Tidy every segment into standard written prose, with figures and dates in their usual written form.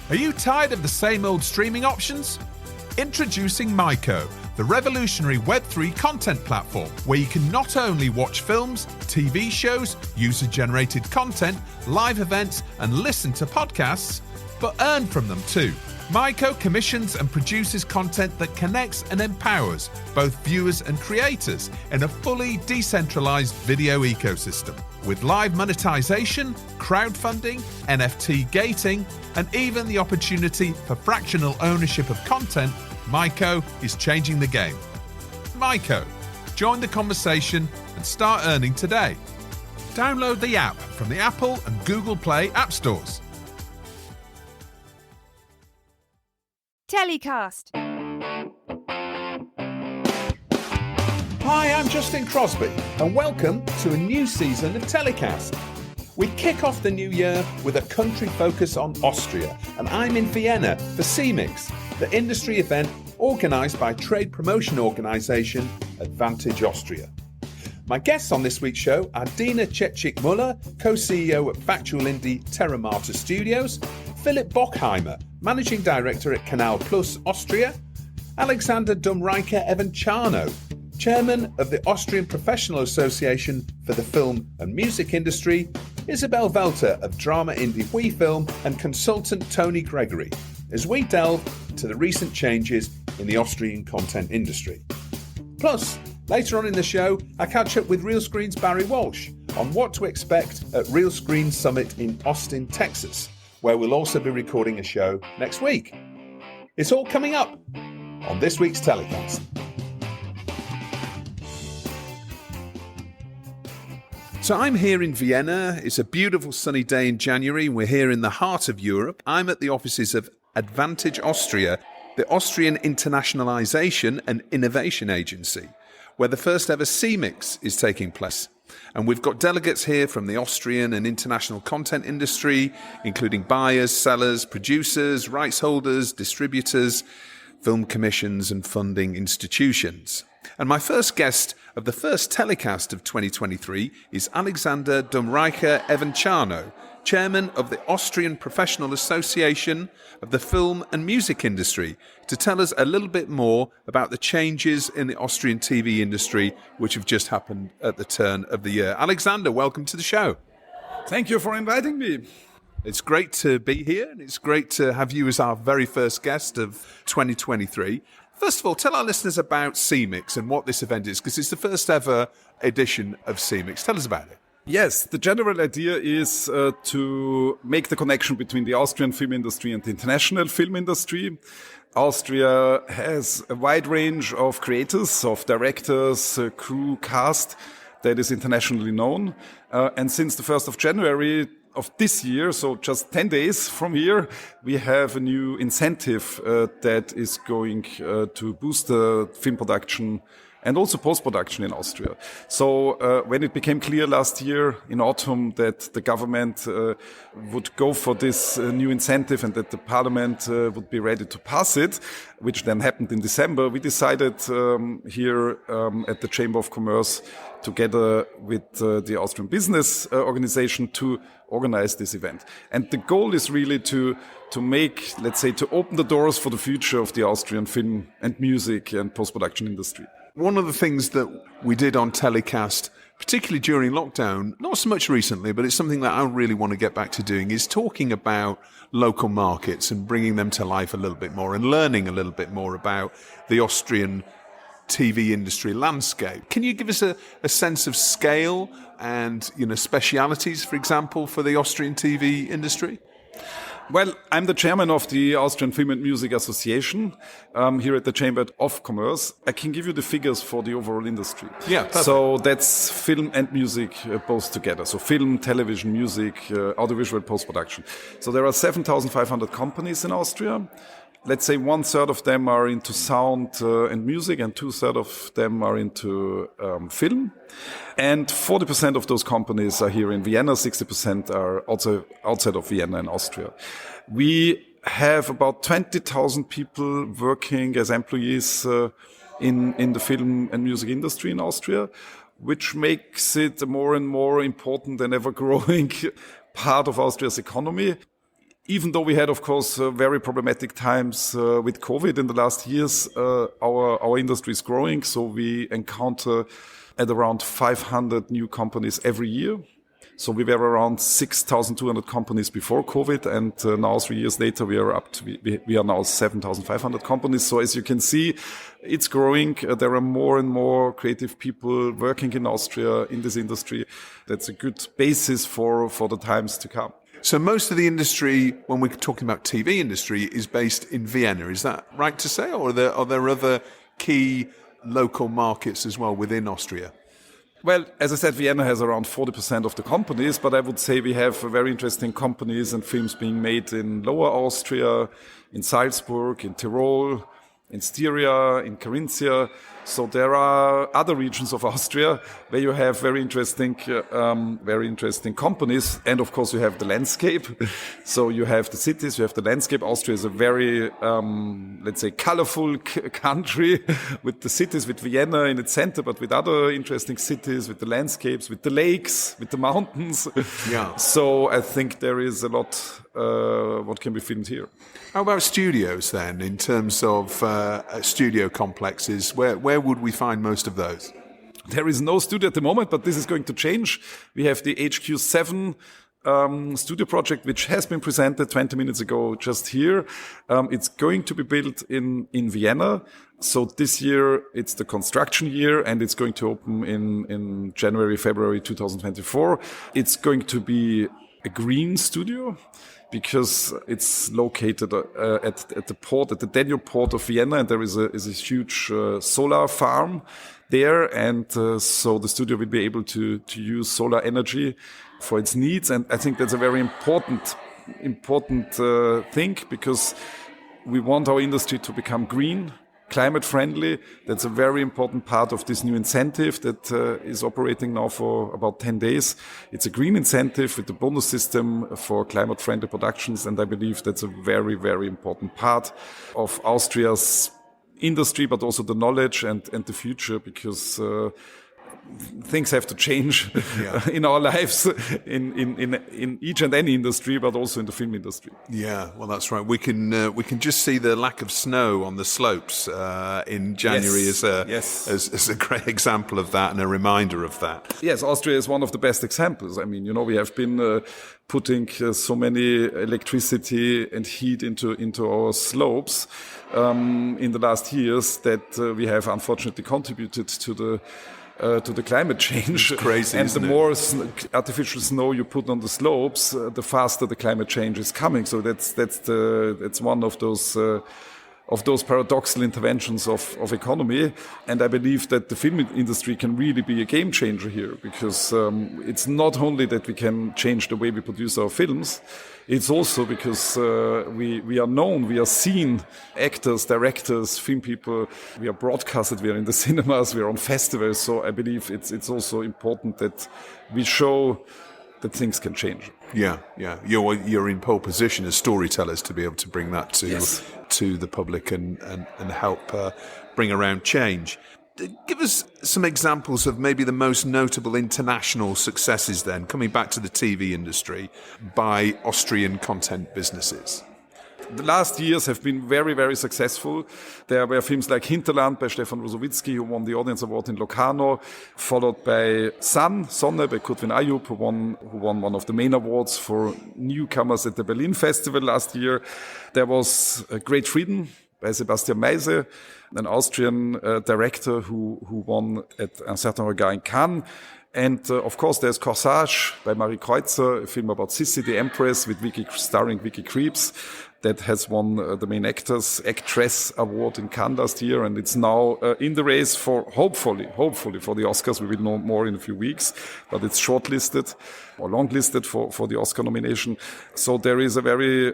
Are you tired of the same old streaming options? Introducing Myco, the revolutionary Web3 content platform where you can not only watch films, TV shows, user-generated content, live events, and listen to podcasts, but earn from them too. Myco commissions and produces content that connects and empowers both viewers and creators in a fully decentralized video ecosystem. With live monetization, crowdfunding, NFT gating, and even the opportunity for fractional ownership of content, Myco is changing the game. Myco, join the conversation and start earning today. Download the app from the Apple and Google Play app stores. TellyCast. Hi, I'm Justin Crosby, and welcome to a new season of TellyCast. We kick off the new year with a country focus on Austria, and I'm in Vienna for CIMIx, the industry event organised by trade promotion organisation Advantage Austria. My guests on this week's show are Dinah Czezik-Muller Co-CEO at factual indie Terra Mater Studios, Philipp Böechheimer Managing Director at CANAL Austria, Alexander Dumreicher-Ivanceanu, Chairman of the Austrian Professional Association for the Film and Music Industry, Isabelle Welter of drama indie WeFilm, and consultant Tony Gregory, as we delve into the recent changes in the Austrian content industry. Plus, later on in the show, I catch up with Realscreen's Barry Walsh on what to expect at Realscreen Summit in Austin, Texas, where we'll also be recording a show next week. It's all coming up on this week's TellyCast. So I'm here in Vienna. It's a beautiful sunny day in January. We're here in the heart of Europe. I'm at the offices of Advantage Austria, the Austrian Internationalization and Innovation Agency, where the first ever CIMIx is taking place. And we've got delegates here from the Austrian and international content industry, including buyers, sellers, producers, rights holders, distributors, film commissions and funding institutions. And my first guest of the first TellyCast of 2023 is Alexander Dumreicher-Ivanceanu, Chairman of the Austrian Professional Association of the Film and Music Industry, to tell us a little bit more about the changes in the Austrian TV industry which have just happened at the turn of the year. Alexander, welcome to the show. Thank you for inviting me. It's great to be here, and it's great to have you as our very first guest of 2023. First of all, tell our listeners about CIMIx and what this event is, because it's the first ever edition of CIMIx. Tell us about it. Yes, the general idea is to make the connection between the Austrian film industry and the international film industry. Austria has a wide range of creators, of directors, crew, cast that is internationally known. And since the 1st of January of this year, so just 10 days from here, we have a new incentive that is going to boost the film production and also post-production in Austria. So when it became clear last year in autumn that the government would go for this new incentive and that the parliament would be ready to pass it, which then happened in December, we decided here at the Chamber of Commerce, together with the Austrian Business Organization, to organize this event. And the goal is really to make, let's say, to open the doors for the future of the Austrian film and music and post-production industry. One of the things that we did on TellyCast, particularly during lockdown, not so much recently, but it's something that I really want to get back to doing, is talking about local markets and bringing them to life a little bit more and learning a little bit more about the Austrian TV industry landscape. Can you give us a sense of scale and, specialities, for example, for the Austrian TV industry? Well, I'm the chairman of the Austrian Film and Music Association here at the Chamber of Commerce. I can give you the figures for the overall industry. Yeah, perfect. So that's film and music both together. So film, television, music, audiovisual, post-production. So there are 7,500 companies in Austria. Let's say 1/3 of them are into sound and music, and 2/3 of them are into film. And 40% of those companies are here in Vienna, 60% are also outside of Vienna in Austria. We have about 20,000 people working as employees in the film and music industry in Austria, which makes it a more and more important and ever growing part of Austria's economy. Even though we had, of course, very problematic times with COVID in the last years, our industry is growing. So we encounter at around 500 new companies every year. So we were around 6,200 companies before COVID, and now 3 years later we are now 7,500 companies. So as you can see, it's growing. There are more and more creative people working in Austria in this industry. That's a good basis for the times to come. So most of the industry, when we're talking about TV industry, is based in Vienna. Is that right to say, or are there other key local markets as well within Austria? Well, as I said, Vienna has around 40% of the companies, but I would say we have very interesting companies and films being made in Lower Austria, in Salzburg, in Tyrol, in Styria, in Carinthia. So there are other regions of Austria where you have very interesting companies. And of course, you have the landscape. So you have the cities, you have the landscape. Austria is a very, let's say, colorful country with the cities, with Vienna in its center, but with other interesting cities, with the landscapes, with the lakes, with the mountains. Yeah. So I think there is a lot what can be filmed here. How about studios then, in terms of studio complexes? Where would we find most of those? There is no studio at the moment, but this is going to change. We have the HQ7 studio project, which has been presented 20 minutes ago just here. It's going to be built in Vienna. So this year, it's the construction year, and it's going to open in January, February 2024. It's going to be a green studio, because it's located at the port, at the Danube port of Vienna, and there is a huge solar farm there, and so the studio will be able to use solar energy for its needs, and I think that's a very important thing, because we want our industry to become green, climate friendly. That's a very important part of this new incentive that is operating now for about 10 days. It's a green incentive with the bonus system for climate friendly productions. And I believe that's a very, very important part of Austria's industry, but also the knowledge and the future, because things have to change in our lives, in each and any industry, but also in the film industry. Yeah, well, that's right. We can just see the lack of snow on the slopes in January as a great example of that and a reminder of that. Yes, Austria is one of the best examples. I mean, we have been putting so many electricity and heat into our slopes in the last years that we have unfortunately contributed to the climate change. It's crazy, and isn't the more artificial snow you put on the slopes, the faster the climate change is coming. So that's one of those paradoxical interventions of economy. And I believe that the film industry can really be a game changer here, because it's not only that we can change the way we produce our films, it's also because we are known, we are seen, actors, directors, film people, we are broadcasted, we are in the cinemas, we are on festivals. So I believe it's also important that we show that things can change. Yeah. You're in pole position as storytellers to be able to bring that to the public and help bring around change. Give us some examples of maybe the most notable international successes then, coming back to the TV industry, by Austrian content businesses. The last years have been very, very successful. There were films like Hinterland by Stefan Rosowitzki, who won the Audience Award in Locarno, followed by Sonne by Kutwin Ayub, who won one of the main awards for newcomers at the Berlin Festival last year. There was Great Freedom by Sebastian Meise, an Austrian director who won at un certain regard in Cannes. And of course, there's Corsage by Marie Kreutzer, a film about Sissi, the Empress, with starring Vicky Krieps, that has won the main actress award in Cannes last year, and it's now in the race for hopefully for the Oscars. We will know more in a few weeks, but it's shortlisted or longlisted for the Oscar nomination. So there is a very,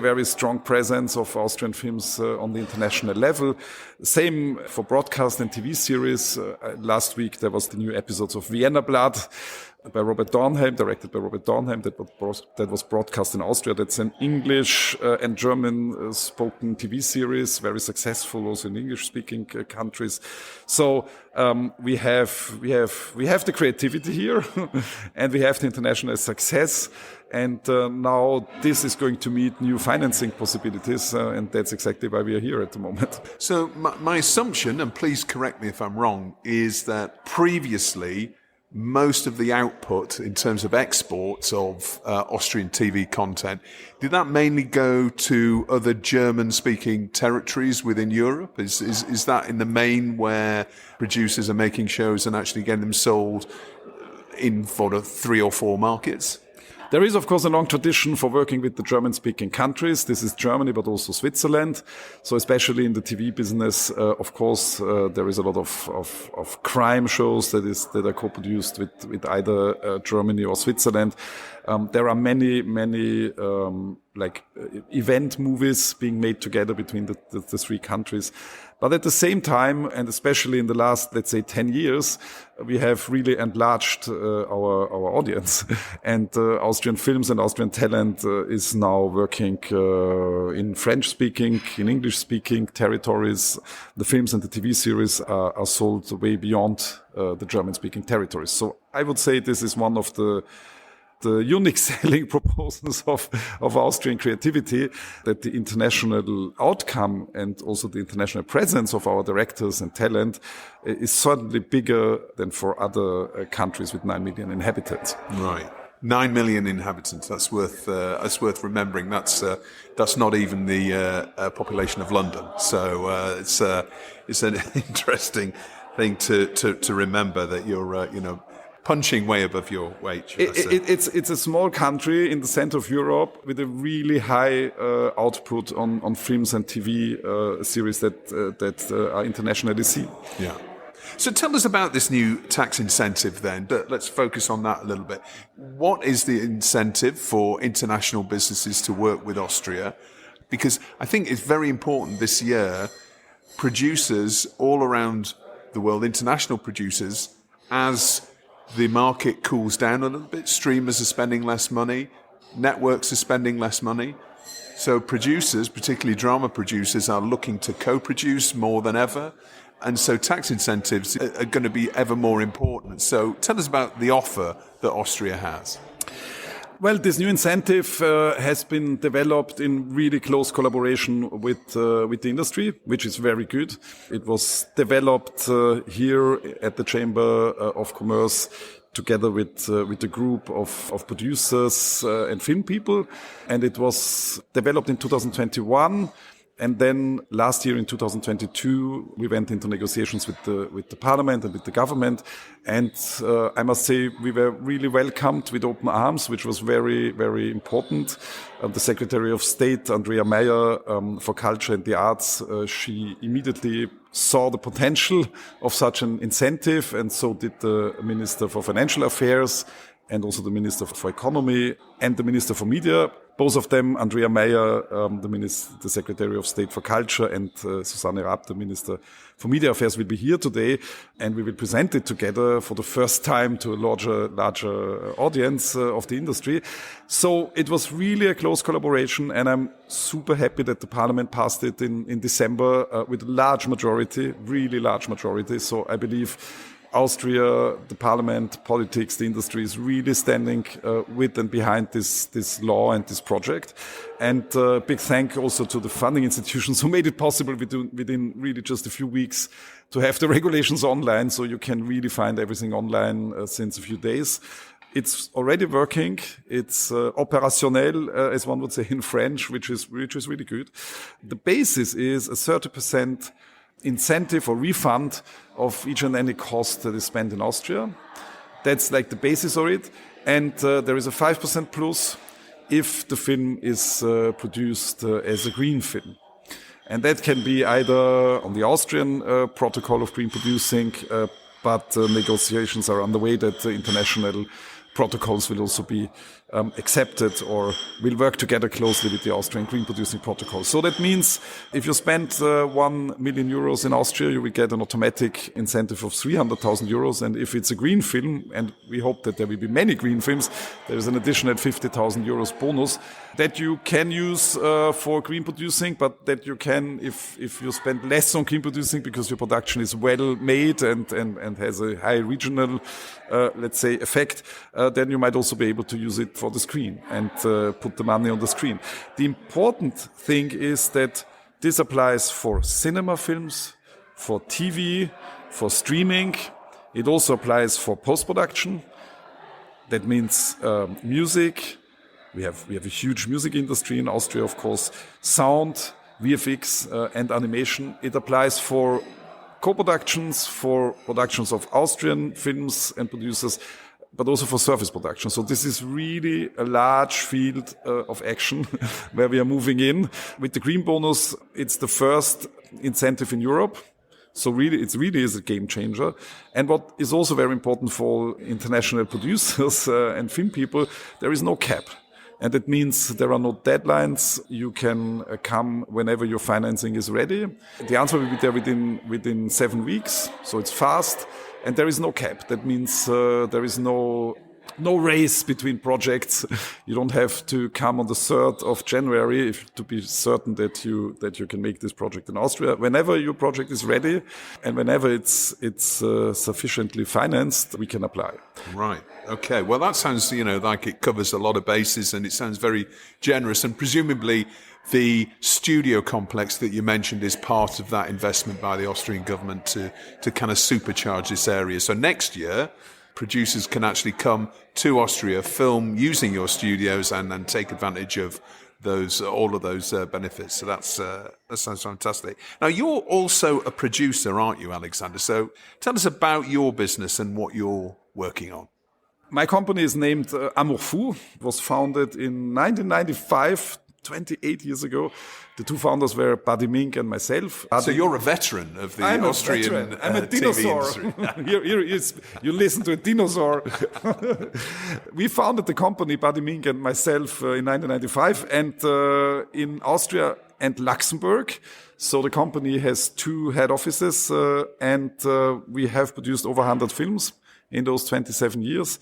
very strong presence of Austrian films on the international level. Same for broadcast and TV series. Last week there was the new episodes of Vienna Blood, by Robert Dornheim, directed by Robert Dornheim, that was broadcast in Austria. That's an English and German spoken TV series, very successful also in English-speaking countries. So we have the creativity here, and we have the international success. And now this is going to meet new financing possibilities, and that's exactly why we are here at the moment. So my assumption, and please correct me if I'm wrong, is that previously most of the output in terms of exports of Austrian TV content, did that mainly go to other German-speaking territories within Europe? Is that in the main where producers are making shows and actually getting them sold in for the 3 or 4 markets? There is, of course, a long tradition for working with the German-speaking countries. This is Germany, but also Switzerland. So especially in the TV business, of course, there is a lot of crime shows that are co-produced with either Germany or Switzerland. There are many event movies being made together between the 3 countries. But at the same time, and especially in the last, let's say, 10 years, we have really enlarged our audience. And Austrian films and Austrian talent is now working in French-speaking, in English-speaking territories. The films and the TV series are sold way beyond the German-speaking territories. So I would say this is one of the unique selling proposals of Austrian creativity, that the international outcome and also the international presence of our directors and talent is certainly bigger than for other countries with 9 million inhabitants. Right. 9 million inhabitants. That's worth remembering. That's not even the population of London. So it's an interesting thing to remember that you're punching way above your weight. It's a small country in the center of Europe with a really high output on films and TV series that are internationally seen. Yeah. So tell us about this new tax incentive then. Let's focus on that a little bit. What is the incentive for international businesses to work with Austria? Because I think it's very important this year, producers all around the world, international producers, as the market cools down a little bit, streamers are spending less money, networks are spending less money. So producers, particularly drama producers, are looking to co-produce more than ever. And so tax incentives are going to be ever more important. So tell us about the offer that Austria has. Well, this new incentive has been developed in really close collaboration with the industry, which is very good. It was developed here at the Chamber of Commerce together with a group of producers and film people, and it was developed in 2021. And then last year in 2022, we went into negotiations with the parliament and with the government. And I must say we were really welcomed with open arms, which was very, very important. The Secretary of State, Andrea Meyer, for Culture and the Arts, she immediately saw the potential of such an incentive, and so did the Minister for Financial Affairs and also the Minister for Economy and the Minister for Media. Both of them, Andrea Meyer, the Secretary of State for Culture, and Susanne Raab, the Minister for Media Affairs, will be here today, and we will present it together for the first time to a larger audience of the industry. So it was really a close collaboration, and I'm super happy that the Parliament passed it in December with a large majority, really large majority. So I believe Austria, the parliament, politics, the industry is really standing with and behind this law and this project. And big thank also to the funding institutions who made it possible within really just a few weeks to have the regulations online, so you can really find everything online since a few days. It's already working. It's opérationnel, as one would say in French, which is really good. The basis is a 30% incentive or refund of each and any cost that is spent in Austria. That's like the basis of it. And there is a 5% plus if the film is produced as a green film. And that can be either on the Austrian protocol of green producing, but negotiations are underway that international protocols will also be accepted or will work together closely with the Austrian green producing protocol. So that means if you spend 1 million euros in Austria, you will get an automatic incentive of 300,000 euros. And if it's a green film, and we hope that there will be many green films, there is an additional 50,000 euros bonus that you can use for green producing, but that you can, if you spend less on green producing because your production is well made and has a high regional, let's say, effect, then you might also be able to use it for the screen and put the money on the screen. The important thing is that this applies for cinema films, for TV, for streaming. It also applies for post-production. That means music. We have a huge music industry in Austria, of course. Sound, VFX, and animation. It applies for co-productions, for productions of Austrian films and producers, but also for service production. So this is really a large field of action where we are moving in. With the green bonus, it's the first incentive in Europe. So really, it really is a game changer. And what is also very important for international producers and film people, there is no cap. And that means there are no deadlines. You can come whenever your financing is ready. The answer will be there within 7 weeks. So it's fast. And there is no cap. That means there is no race between projects. You don't have to come on the 3rd of January to be certain that you can make this project in Austria. Whenever your project is ready and whenever it's sufficiently financed, we can apply. Right. Okay. Well, that sounds, like it covers a lot of bases and it sounds very generous. And presumably the studio complex that you mentioned is part of that investment by the Austrian government to kind of supercharge this area. So next year, producers can actually come to Austria, film using your studios, and then take advantage of all of those benefits. So that sounds fantastic. Now, you're also a producer, aren't you, Alexander? So tell us about your business and what you're working on. My company is named Amour Fou. It was founded in 1995, 28 years ago. The two founders were Buddy Mink and myself. So you're a veteran of the Austrian I'm a dinosaur. You listen to a dinosaur. We founded the company, Buddy Mink and myself, in 1995, and in Austria and Luxembourg. So the company has 2 head offices, and we have produced over 100 films in those 27 years.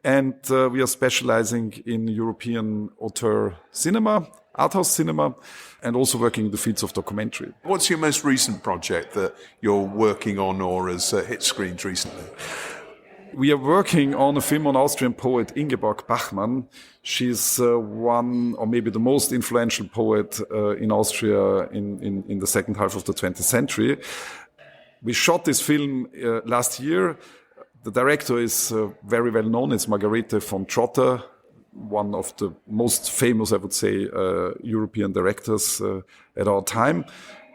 And we are specializing in European auteur cinema, art house cinema, and also working in the fields of documentary. What's your most recent project that you're working on or has hit screens recently? We are working on a film on Austrian poet Ingeborg Bachmann. She's one or maybe the most influential poet in Austria in the second half of the 20th century. We shot this film last year. The director is very well known. It's Margarete von Trotter, one of the most famous, I would say, European directors at our time.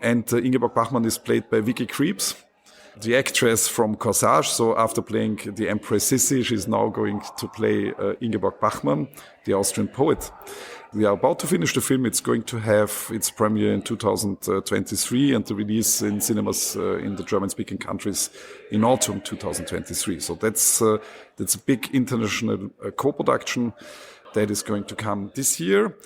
And Ingeborg Bachmann is played by Vicky Krieps, the actress from Corsage. So after playing the Empress Sissi, she's now going to play Ingeborg Bachmann, the Austrian poet. We are about to finish the film. It's going to have its premiere in 2023 and the release in cinemas in the German-speaking countries in autumn 2023. So that's a big international co-production that is going to come this year.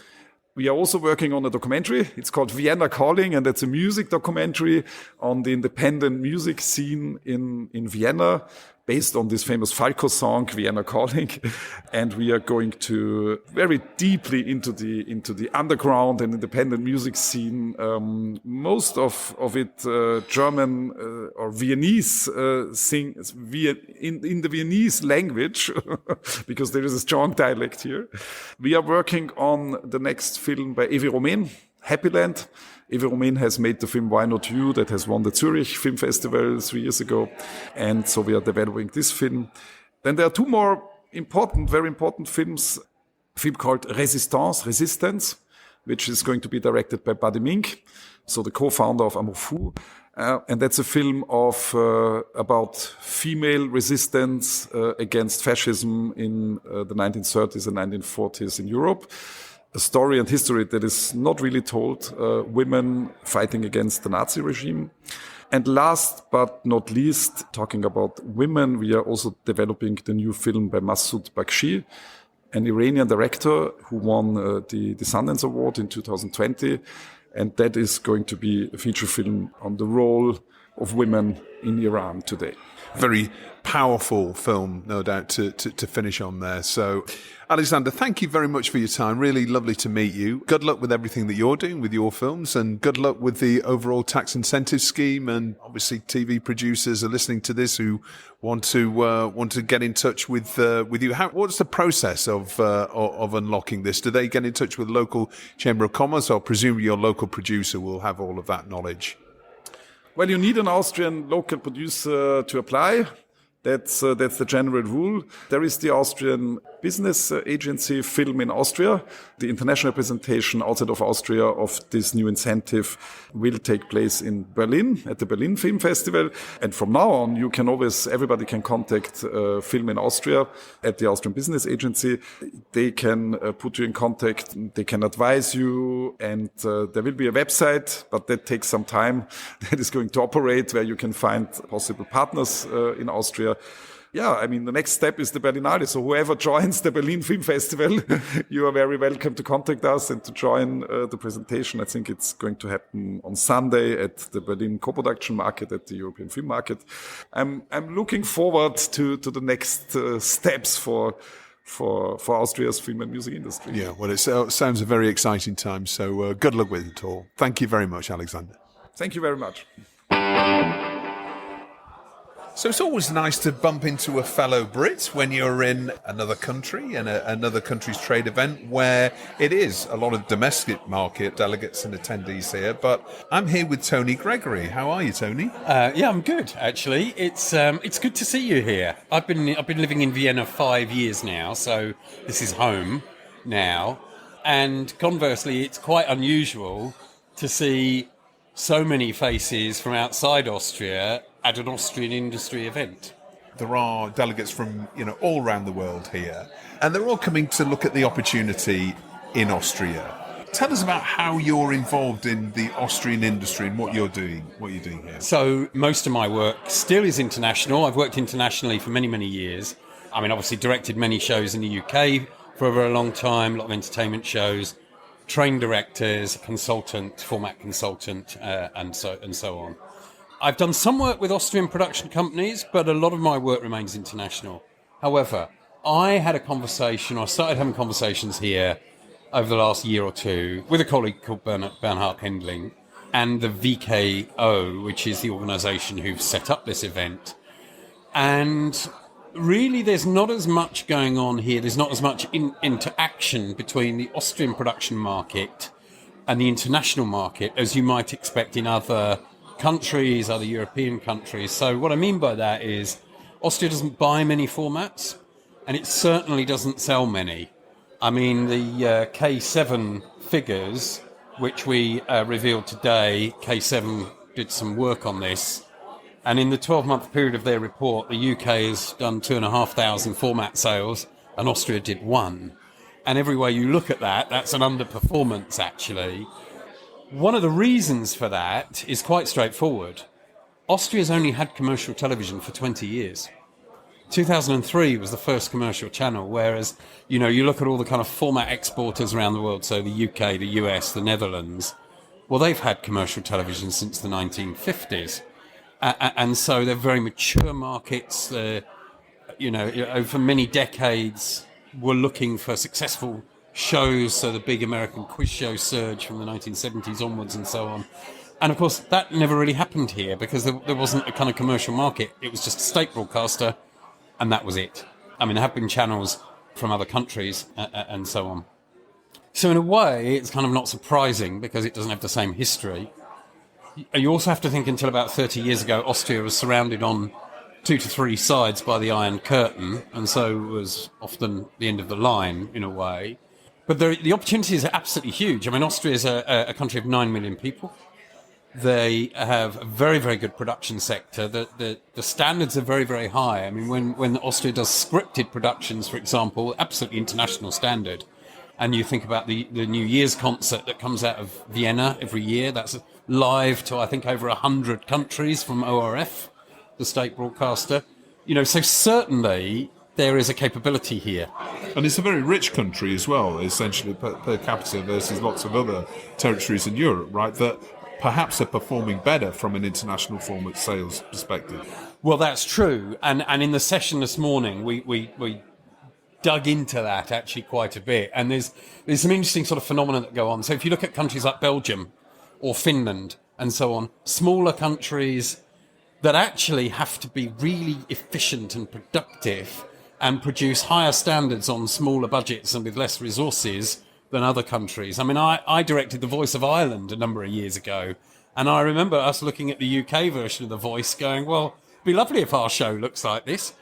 We are also working on a documentary. It's called Vienna Calling, and that's a music documentary on the independent music scene in Vienna, based on this famous Falco song, Vienna Calling. And we are going to very deeply into the underground and independent music scene. Most of it German or Viennese in the Viennese language, because there is a strong dialect here. We are working on the next film by Evi Romain, Happy Land. Evi Romain has made the film Why Not You that has won the Zurich Film Festival 3 years ago. And so we are developing this film. Then there are 2 more very important films. A film called Resistance, which is going to be directed by Buddy Mink, so the co-founder of Amour Fou. And that's a film about female resistance against fascism in the 1930s and 1940s in Europe. A story and history that is not really told, women fighting against the Nazi regime. And last but not least, talking about women, we are also developing the new film by Masoud Bakshi, an Iranian director who won the Sundance Award in 2020. And that is going to be a feature film on the role of women in Iran today. Very powerful film, no doubt, to finish on there. So, Alexander, thank you very much for your time. Really lovely to meet you. Good luck with everything that you're doing with your films, and good luck with the overall tax incentive scheme. And obviously, TV producers are listening to this who want to get in touch with you. What's the process of unlocking this? Do they get in touch with local Chamber of Commerce, or presumably your local producer will have all of that knowledge? Well, you need an Austrian local producer to apply. That's the general rule. There is the Austrian business agency Film in Austria. The international presentation outside of Austria of this new incentive will take place in Berlin at the Berlin Film Festival. And from now on, everybody can contact Film in Austria at the Austrian business agency. They can put you in contact. They can advise you. And there will be a website, but that takes some time. That is going to operate, where you can find possible partners in Austria. Yeah, I mean, the next step is the Berlinale. So whoever joins the Berlin Film Festival, you are very welcome to contact us and to join the presentation. I think it's going to happen on Sunday at the Berlin co-production market, at the European Film Market. I'm looking forward to the next steps for Austria's film and music industry. Yeah, well, it sounds a very exciting time. So good luck with it all. Thank you very much, Alexander. Thank you very much. So it's always nice to bump into a fellow Brit when you're in another country and another country's trade event where it is a lot of domestic market delegates and attendees here. But I'm here with Tony Gregory. How are you, Tony? Yeah, I'm good, actually. It's good to see you here. I've been living in Vienna 5 years now, so this is home now. And conversely, it's quite unusual to see so many faces from outside Austria at an Austrian industry event. There are delegates from all around the world here, and they're all coming to look at the opportunity in Austria. Tell us about how you're involved in the Austrian industry and what you're doing here. So most of my work still is international. I've worked internationally for many, many years. I mean, obviously directed many shows in the UK for a very long time, a lot of entertainment shows, trained directors, format consultant, and so on. I've done some work with Austrian production companies, but a lot of my work remains international. However, I started having conversations here over the last year or two with a colleague called Bernhard Hendling and the VKO, which is the organisation who've set up this event. And really, there's not as much going on here. There's not as much interaction between the Austrian production market and the international market as you might expect in other countries, other European countries. So what I mean by that is Austria doesn't buy many formats, and it certainly doesn't sell many. I mean, the K7 figures, which we revealed today, K7 did some work on this, and in the 12-month period of their report, the UK has done 2,500 format sales, and Austria did 1. And every way you look at that, that's an underperformance, actually. One of the reasons for that is quite straightforward. Austria's only had commercial television for 20 years. 2003 was the first commercial channel, whereas, you look at all the kind of format exporters around the world, so the UK, the US, the Netherlands, well, they've had commercial television since the 1950s. And so they're very mature markets. They're, over many decades, were looking for successful shows, so the big American quiz show surge from the 1970s onwards and so on. And of course, that never really happened here because there wasn't a kind of commercial market. It was just a state broadcaster, and that was it. I mean, there have been channels from other countries and so on. So in a way, it's kind of not surprising because it doesn't have the same history. You also have to think until about 30 years ago, Austria was surrounded on 2 to 3 sides by the Iron Curtain, and so was often the end of the line in a way. But the opportunities are absolutely huge. I mean, Austria is a country of 9 million people. They have a very, very good production sector. The standards are very, very high. I mean, when Austria does scripted productions, for example, absolutely international standard. And you think about the New Year's concert that comes out of Vienna every year. That's live to, I think, over 100 countries from ORF, the state broadcaster. So certainly there is a capability here. And it's a very rich country as well, essentially per capita versus lots of other territories in Europe, right, that perhaps are performing better from an international format sales perspective. Well, that's true. And in the session this morning, we dug into that actually quite a bit. And there's some interesting sort of phenomena that go on. So if you look at countries like Belgium or Finland and so on, smaller countries that actually have to be really efficient and productive and produce higher standards on smaller budgets and with less resources than other countries. I mean, I directed The Voice of Ireland a number of years ago, and I remember us looking at the UK version of The Voice going, well, it'd be lovely if our show looks like this.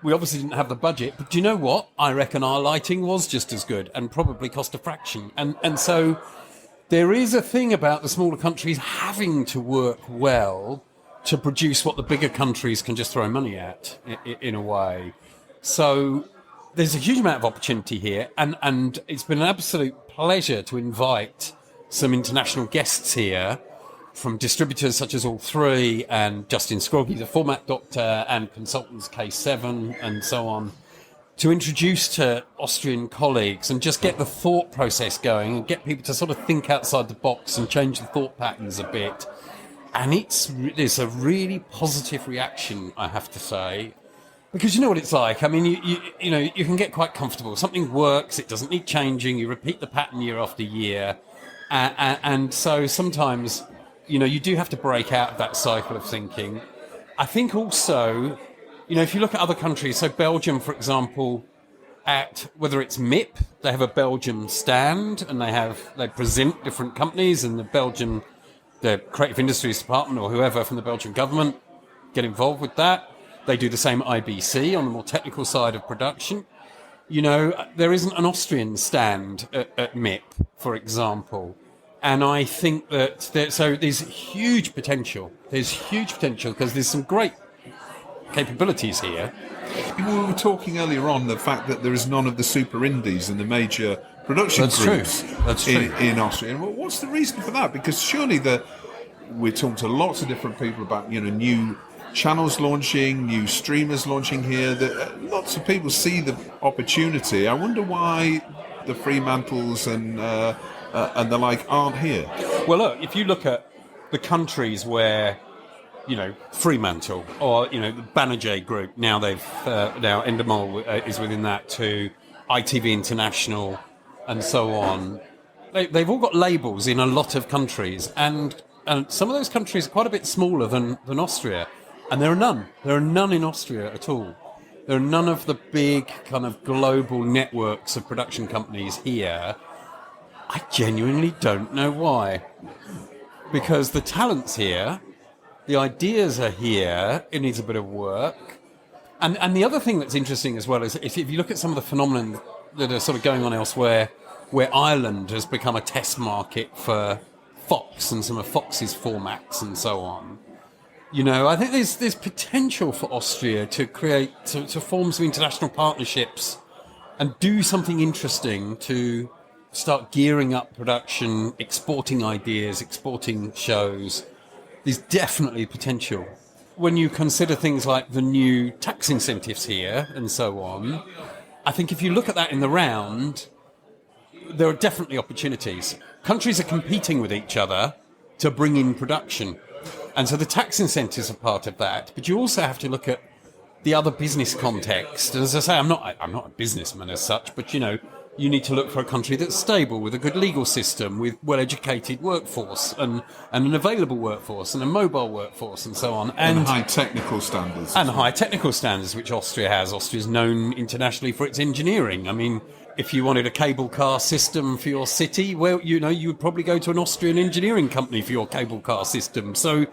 We obviously didn't have the budget, but do you know what? I reckon our lighting was just as good and probably cost a fraction. And so there is a thing about the smaller countries having to work well to produce what the bigger countries can just throw money at, in a way. So there's a huge amount of opportunity here, and it's been an absolute pleasure to invite some international guests here from distributors such as All3 and Justin Scroggie, the format doctor, and consultants K7 and so on, to introduce to Austrian colleagues and just get the thought process going and get people to sort of think outside the box and change the thought patterns a bit. And there's a really positive reaction, I have to say. Because you know what it's like. I mean, you know, you can get quite comfortable. Something works, it doesn't need changing. You repeat the pattern year after year. And so sometimes, you know, you do have to break out of that cycle of thinking. I think also, you know, if you look at other countries, so Belgium, for example, whether it's MIP, they have a Belgium stand and they present different companies, and the Creative Industries Department or whoever from the Belgian government get involved with that. They do the same IBC on the more technical side of production. You know, there isn't an Austrian stand at MIP, for example. And I think that there's huge potential. There's huge potential because there's some great capabilities here. We were talking earlier on the fact that there is none of the super indies and the major production groups in Austria. And what's the reason for that? Because surely we're talking to lots of different people about, you know, new channels launching, new streamers launching here. That lots of people see the opportunity. I wonder why the Fremantles and the like aren't here. Well, look, if you look at the countries where, you know, Fremantle or, you know, the Banijay Group, now now Endemol is within that too, ITV International and so on. They've all got labels in a lot of countries, and some of those countries are quite a bit smaller than Austria. And there are none. There are none in Austria at all. There are none of the big kind of global networks of production companies here. I genuinely don't know why. Because the talent's here, the ideas are here, it needs a bit of work. And the other thing that's interesting as well is if you look at some of the phenomena that are sort of going on elsewhere, where Ireland has become a test market for Fox and some of Fox's formats and so on. You know, I think there's potential for Austria to form some international partnerships and do something interesting to start gearing up production, exporting ideas, exporting shows. There's definitely potential. When you consider things like the new tax incentives here and so on, I think if you look at that in the round, there are definitely opportunities. Countries are competing with each other to bring in production. And so the tax incentives are part of that. But you also have to look at the other business context. And as I say, I'm not a businessman as such, but, you know, you need to look for a country that's stable, with a good legal system, with well-educated workforce and an available workforce and a mobile workforce and so on. And high technical standards. And high technical standards, which Austria has. Austria's known internationally for its engineering. I mean, if you wanted a cable car system for your city, well, you know, you would probably go to an Austrian engineering company for your cable car system. So,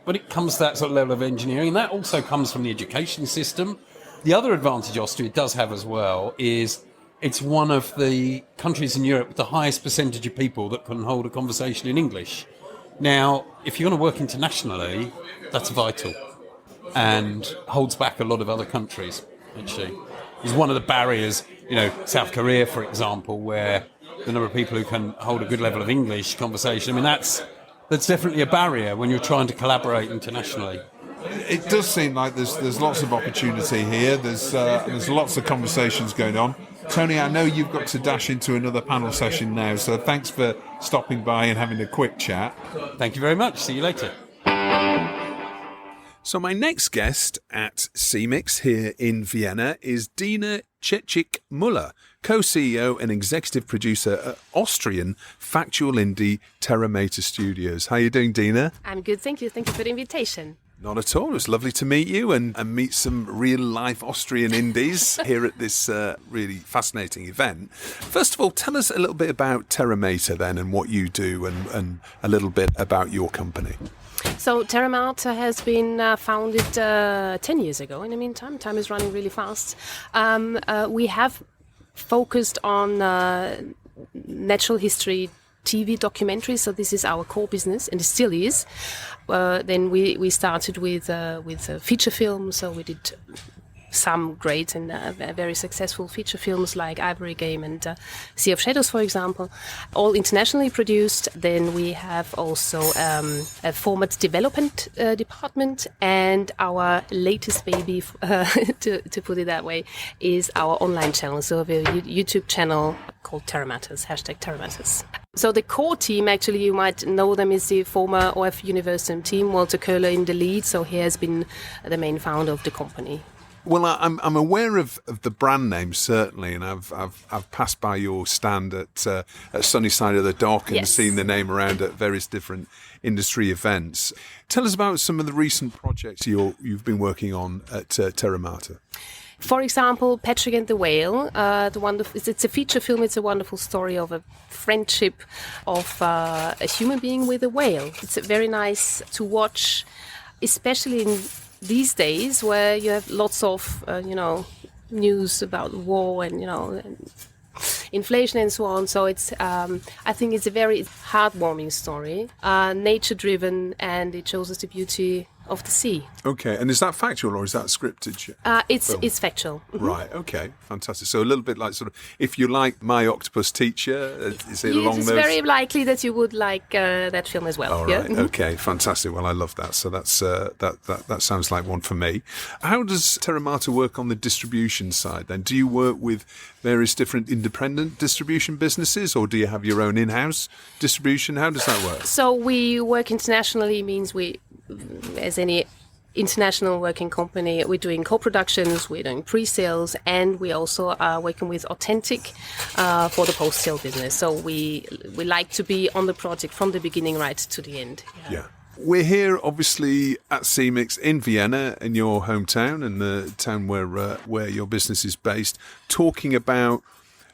but it comes to that sort of level of engineering, and that also comes from the education system. The other advantage Austria does have as well is it's one of the countries in Europe with the highest percentage of people that can hold a conversation in English. Now, if you're going to work internationally, that's vital and holds back a lot of other countries, actually. It's one of the barriers, you know, South Korea, for example, where the number of people who can hold a good level of English conversation, I mean, that's definitely a barrier when you're trying to collaborate internationally. It does seem like there's lots of opportunity here. There's lots of conversations going on. Tony, I know you've got to dash into another panel session now, so thanks for stopping by and having a quick chat. Thank you very much. See you later. So my next guest at CIMIx here in Vienna is Dinah Czezik-Muller, Co-CEO and Executive Producer at Austrian factual indie Terra Mater Studios. How are you doing, Dinah? I'm good, thank you. Thank you for the invitation. Not at all. It was lovely to meet you and meet some real-life Austrian indies here at this really fascinating event. First of all, tell us a little bit about Terra Mater then and what you do and a little bit about your company. So Terra Mater has been founded 10 years ago. In the meantime, time is running really fast. We have focused on natural history TV documentaries, so this is our core business, and it still is. Then we started with feature films, so we did some great and very successful feature films like Ivory Game and Sea of Shadows, for example, all internationally produced. Then we have also a format development department, and our latest baby, to put it that way, is our online channel. So we have a YouTube channel called Terra Maters, #Terra Maters. So the core team, actually, you might know them, is the former OF Universum team, Walter Köhler in the lead. So he has been the main founder of the company. Well, I'm aware of the brand name, certainly, and I've passed by your stand at Sunnyside of the Dock and seen the name around at various different industry events. Tell us about some of the recent projects you've been working on at Terra Mater. For example, Patrick and the Whale. It's a feature film. It's a wonderful story of a friendship of a human being with a whale. It's very nice to watch, especially in these days where you have lots of, news about war and, inflation and so on. So it's, I think it's a very heartwarming story, nature-driven, and it shows us the beauty of the sea. Okay, and is that factual or is that scripted? It's factual. Mm-hmm. Right, okay, fantastic. So a little bit like sort of, if you like My Octopus Teacher, is it along those? It's very likely that you would like that film as well. All right, okay, fantastic. Well, I love that. So that's that sounds like one for me. How does Terra Mater work on the distribution side then? Do you work with various different independent distribution businesses, or do you have your own in-house distribution? How does that work? So we work internationally, means we, as any international working company, we're doing co-productions, we're doing pre-sales, and we also are working with Authentic for the post-sale business. So we like to be on the project from the beginning right to the end. Yeah. We're here, obviously, at CIMIx in Vienna, in your hometown and the town where your business is based, talking about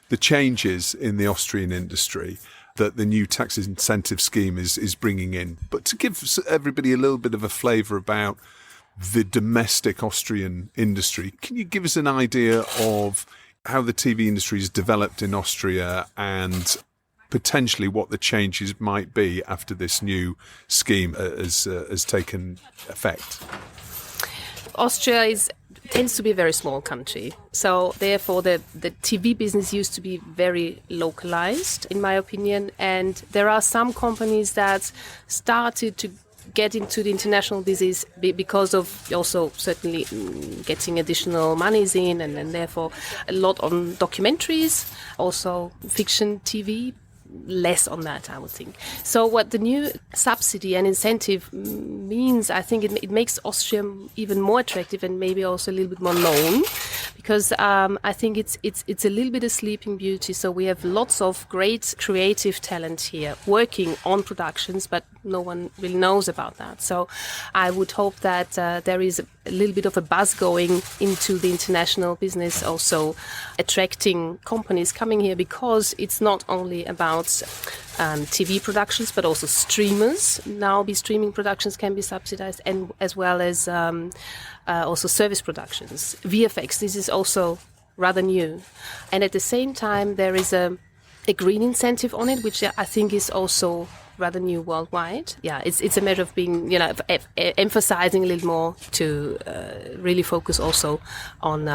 the changes in the Austrian industry that the new tax incentive scheme is bringing in. But to give everybody a little bit of a flavour about the domestic Austrian industry, can you give us an idea of how the TV industry has developed in Austria and potentially what the changes might be after this new scheme has taken effect? Austria tends to be a very small country. So therefore the TV business used to be very localized, in my opinion. And there are some companies that started to get into the international business because of also certainly getting additional monies in, and therefore a lot on documentaries, also fiction TV, less on that, I would think. So what the new subsidy and incentive means, I think it makes Austria even more attractive and maybe also a little bit more known, because I think it's a little bit of sleeping beauty. So we have lots of great creative talent here working on productions, but no one really knows about that. So I would hope that there is a little bit of a buzz going into the international business, also attracting companies coming here, because it's not only about TV productions, but also streamers. Now streaming productions can be subsidized, and as well as also service productions. VFX, this is also rather new. And at the same time, there is a green incentive on it, which I think is also rather new worldwide. Yeah, it's a matter of being, emphasizing a little more to really focus also on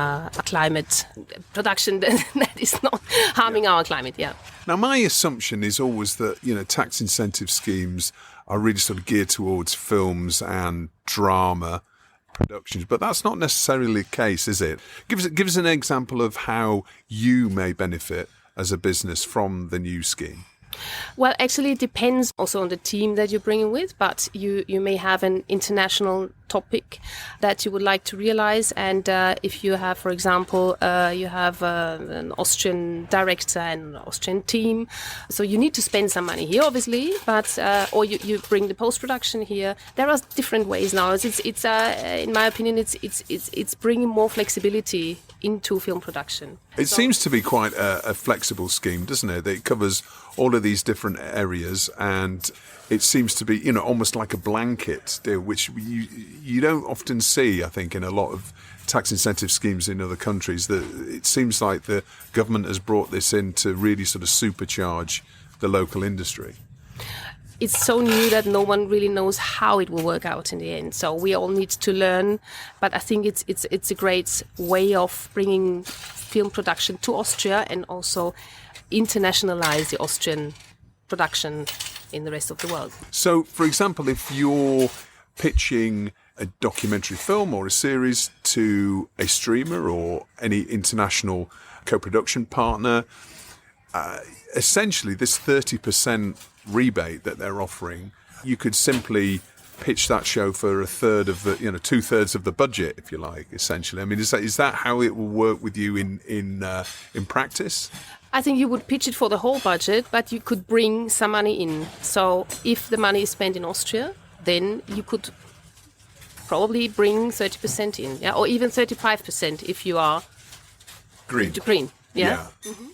climate production that is not harming our climate. Yeah. Now, my assumption is always that, tax incentive schemes are really sort of geared towards films and drama productions, but that's not necessarily the case, is it? Give us an example of how you may benefit as a business from the new scheme. Well, actually, it depends also on the team that you're bringing with, but you may have an international topic that you would like to realize. And if you have, for example, you have an Austrian director and an Austrian team, so you need to spend some money here, obviously, but or you bring the post-production here. There are different ways now. It's in my opinion, it's bringing more flexibility into film production. It seems to be quite a flexible scheme, doesn't it? It covers all of these different areas, and it seems to be, almost like a blanket deal, which you don't often see, I think, in a lot of tax incentive schemes in other countries. That it seems like the government has brought this in to really sort of supercharge the local industry. It's so new that no one really knows how it will work out in the end. So we all need to learn. But I think it's a great way of bringing film production to Austria and also internationalize the Austrian production in the rest of the world. So, for example, if you're pitching a documentary film or a series to a streamer or any international co-production partner, essentially this 30% rebate that they're offering, you could simply pitch that show for a third of the, 2/3 of the budget, if you like, essentially. I mean, is that how it will work with you in practice? I think you would pitch it for the whole budget, but you could bring some money in. So if the money is spent in Austria, then you could probably bring 30% in, yeah, or even 35% if you are green. Yeah. Mm-hmm.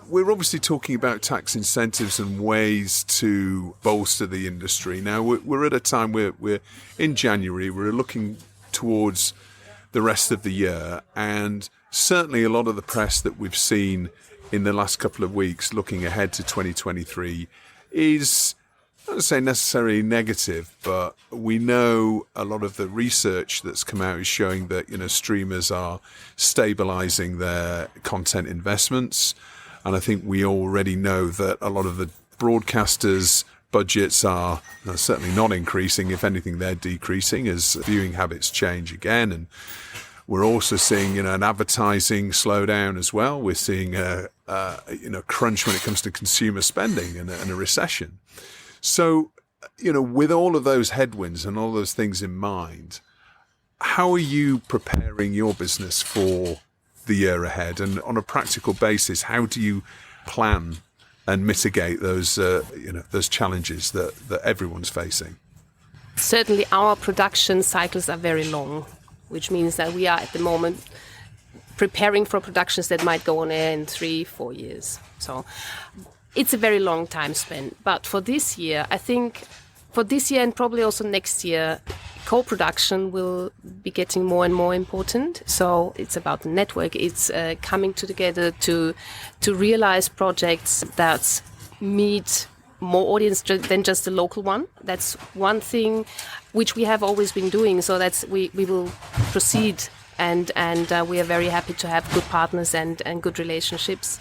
We're obviously talking about tax incentives and ways to bolster the industry. Now, we're at a time where we're in January, we're looking towards the rest of the year, and certainly a lot of the press that we've seen in the last couple of weeks looking ahead to 2023 is, I don't say necessarily negative, but we know a lot of the research that's come out is showing that, streamers are stabilizing their content investments. And I think we already know that a lot of the broadcasters' budgets are certainly not increasing. If anything, they're decreasing as viewing habits change again. And we're also seeing, an advertising slowdown as well. We're seeing a crunch when it comes to consumer spending and a recession. So, with all of those headwinds and all those things in mind, how are you preparing your business for the year ahead? And on a practical basis, how do you plan and mitigate those, those challenges that everyone's facing? Certainly, our production cycles are very long, which means that we are at the moment preparing for productions that might go on air in 3-4 years. So it's a very long time spent. But for this year, I think for this year and probably also next year, co-production will be getting more and more important. So it's about the network. It's coming together to realize projects that meet more audience than just the local one. That's one thing which we have always been doing. So that's we will proceed, and we are very happy to have good partners and good relationships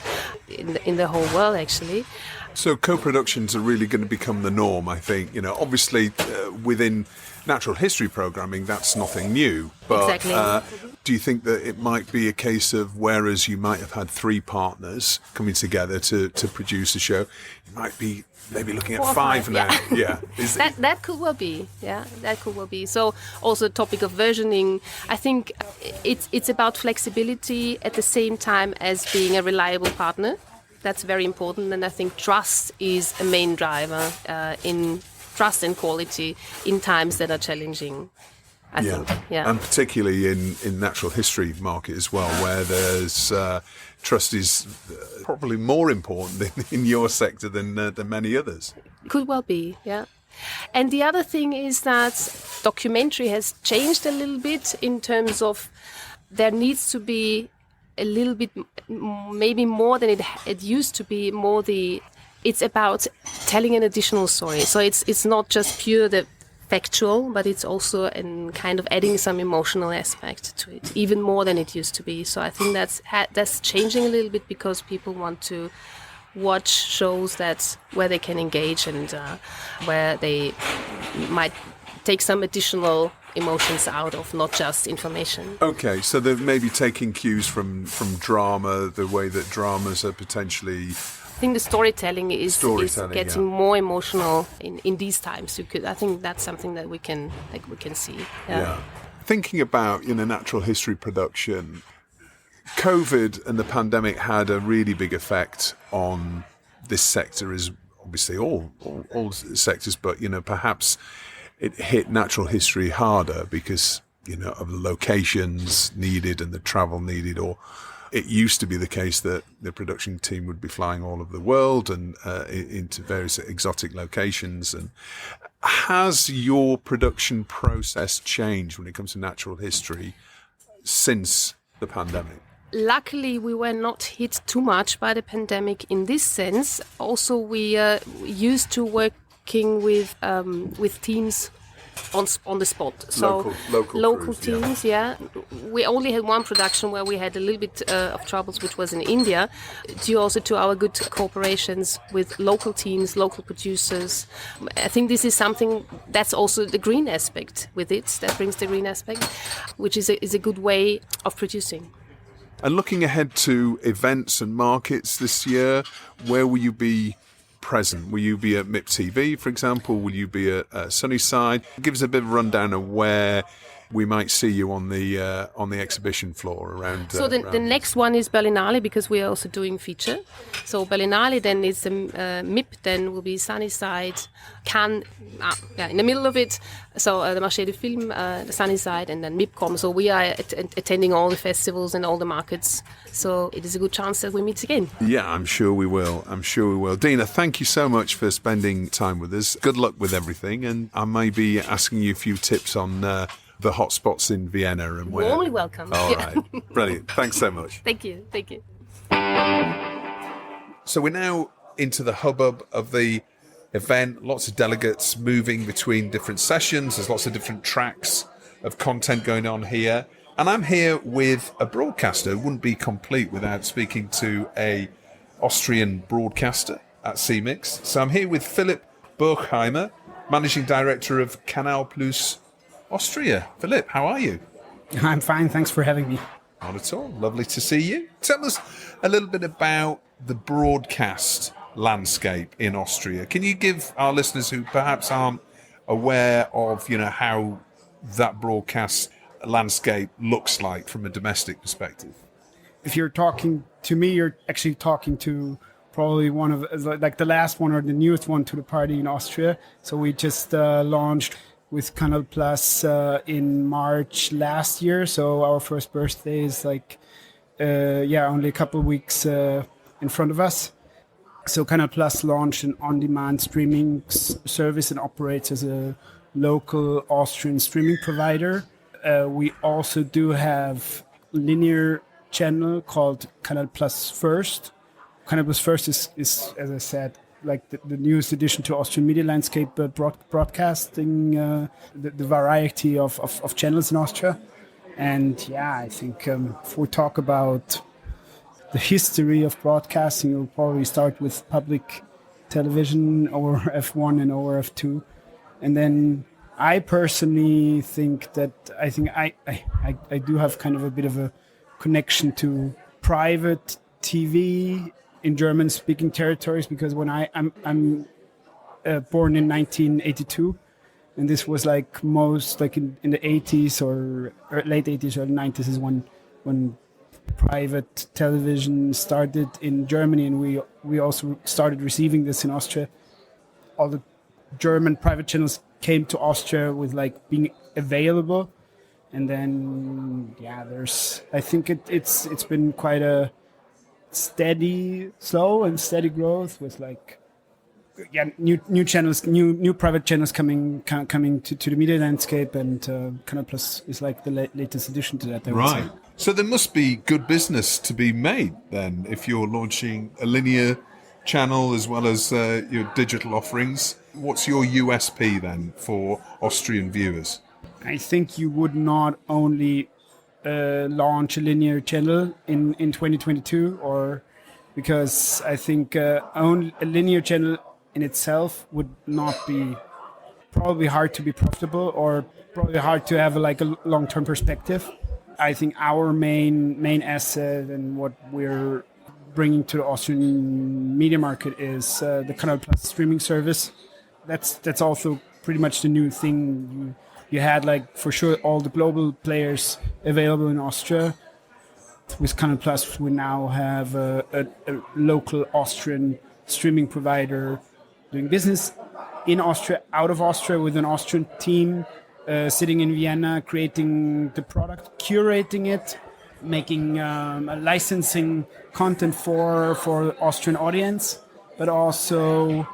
in the whole world, actually. So co-productions are really going to become the norm, I think. Obviously within natural history programming, that's nothing new. But exactly. Do you think that it might be a case of, whereas you might have had 3 partners coming together to produce a show, you might be maybe looking at 5 now? Yeah. That could well be. Yeah, that could well be. So also the topic of versioning, I think it's about flexibility at the same time as being a reliable partner. That's very important, and I think trust is a main driver in trust and quality in times that are challenging. I think. Yeah. And particularly in natural history market as well, where there's trust is probably more important in your sector than many others. Could well be, yeah. And the other thing is that documentary has changed a little bit in terms of there needs to be a little bit, maybe more than it used to be, it's about telling an additional story. So it's not just pure the factual, but it's also in kind of adding some emotional aspect to it, even more than it used to be. So I think that's changing a little bit because people want to watch shows where they can engage and where they might take some additional emotions out of, not just information. Okay, so they're maybe taking cues from drama, the way that dramas are potentially... I think the storytelling is getting more emotional in these times. I think that's something that we can see. Yeah. Thinking about natural history production, COVID and the pandemic had a really big effect on this sector, as obviously all sectors, but perhaps it hit natural history harder because of the locations needed and the travel needed, or it used to be the case that the production team would be flying all over the world and into various exotic locations. And has your production process changed when it comes to natural history since the pandemic? Luckily, we were not hit too much by the pandemic in this sense. Also, we used to working with teams on the spot. So local teams, yeah. We only had one production where we had a little bit of troubles, which was in India, due also to our good cooperations with local teams, local producers. I think this is something that's also the green aspect with it, that brings the green aspect, which is a good way of producing. And looking ahead to events and markets this year, where will you be present? Will you be at MIP TV, for example? Will you be at Sunnyside? Give us a bit of a rundown of where we might see you on the exhibition floor around. So the next one is Berlinale, because we are also doing feature. So Berlinale, then is MIP, then will be Sunnyside, Cannes, in the middle of it. So the Marché du Film, the Sunnyside, and then MIPCOM. So we are attending all the festivals and all the markets. So it is a good chance that we meet again. Yeah, I'm sure we will. Dinah, thank you so much for spending time with us. Good luck with everything. And I may be asking you a few tips on the hot spots in Vienna and where. Warmly welcome. All right. Brilliant. Thanks so much. Thank you. So we're now into the hubbub of the event. Lots of delegates moving between different sessions. There's lots of different tracks of content going on here. And I'm here with a broadcaster. It wouldn't be complete without speaking to a Austrian broadcaster at CIMIx. So I'm here with Philipp Böechheimer, Managing Director of CANAL Austria. Philipp, how are you? I'm fine, thanks for having me. Not at all. Lovely to see you. Tell us a little bit about the broadcast landscape in Austria. Can you give our listeners who perhaps aren't aware of, how that broadcast landscape looks like from a domestic perspective? If you're talking to me, you're actually talking to probably one of the last one or the newest one to the party in Austria. So we just launched with CANAL Plus in March last year. So our first birthday is only a couple of weeks in front of us. So CANAL Plus launched an on-demand streaming service and operates as a local Austrian streaming provider. We also do have linear channel called CANAL Plus First. CANAL Plus First is as I said, like the newest addition to Austrian media landscape, broadcasting the variety of channels in Austria. And I think if we talk about the history of broadcasting, we'll probably start with public television, ORF1 and ORF2. And then I personally think I do have kind of a bit of a connection to private TV in German-speaking territories, because when I'm born in 1982, and this was in the 80s or late 80s, early 90s is when private television started in Germany, and we also started receiving this in Austria. All the German private channels came to Austria with being available, and then I think it's been quite a slow and steady growth with new channels, new private channels coming to the media landscape, and CANAL Plus is the latest addition to that. Right. So there must be good business to be made then if you're launching a linear channel as well as your digital offerings. What's your USP then for Austrian viewers? I think you would not only launch a linear channel in 2022, or because I think a linear channel in itself would not be probably hard to be profitable or probably hard to have a long-term perspective. I think our main asset and what we're bringing to the Austrian media market is the CANAL Plus streaming service. That's also pretty much the new thing. You had for sure all the global players available in Austria. With CANAL Plus, we now have a local Austrian streaming provider doing business in Austria, out of Austria, with an Austrian team sitting in Vienna, creating the product, curating it, making licensing content for Austrian audience, but also,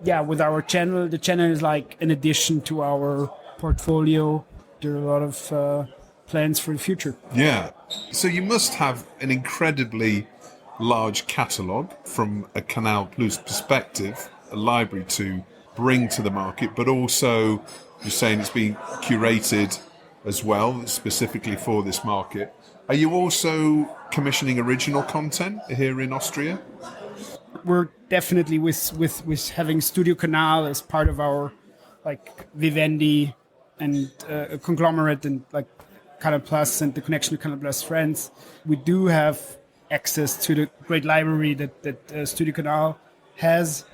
with our channel. The channel is an addition to our portfolio. There are a lot of plans for the future. Yeah. So you must have an incredibly large catalogue from a Canal Plus perspective, a library to bring to the market, but also you're saying it's being curated as well, specifically for this market. Are you also commissioning original content here in Austria? We're definitely with having Studio Canal as part of our Vivendi and a conglomerate and CANAL Plus and the connection to CANAL Plus friends. We do have access to the great library that Studio Canal has,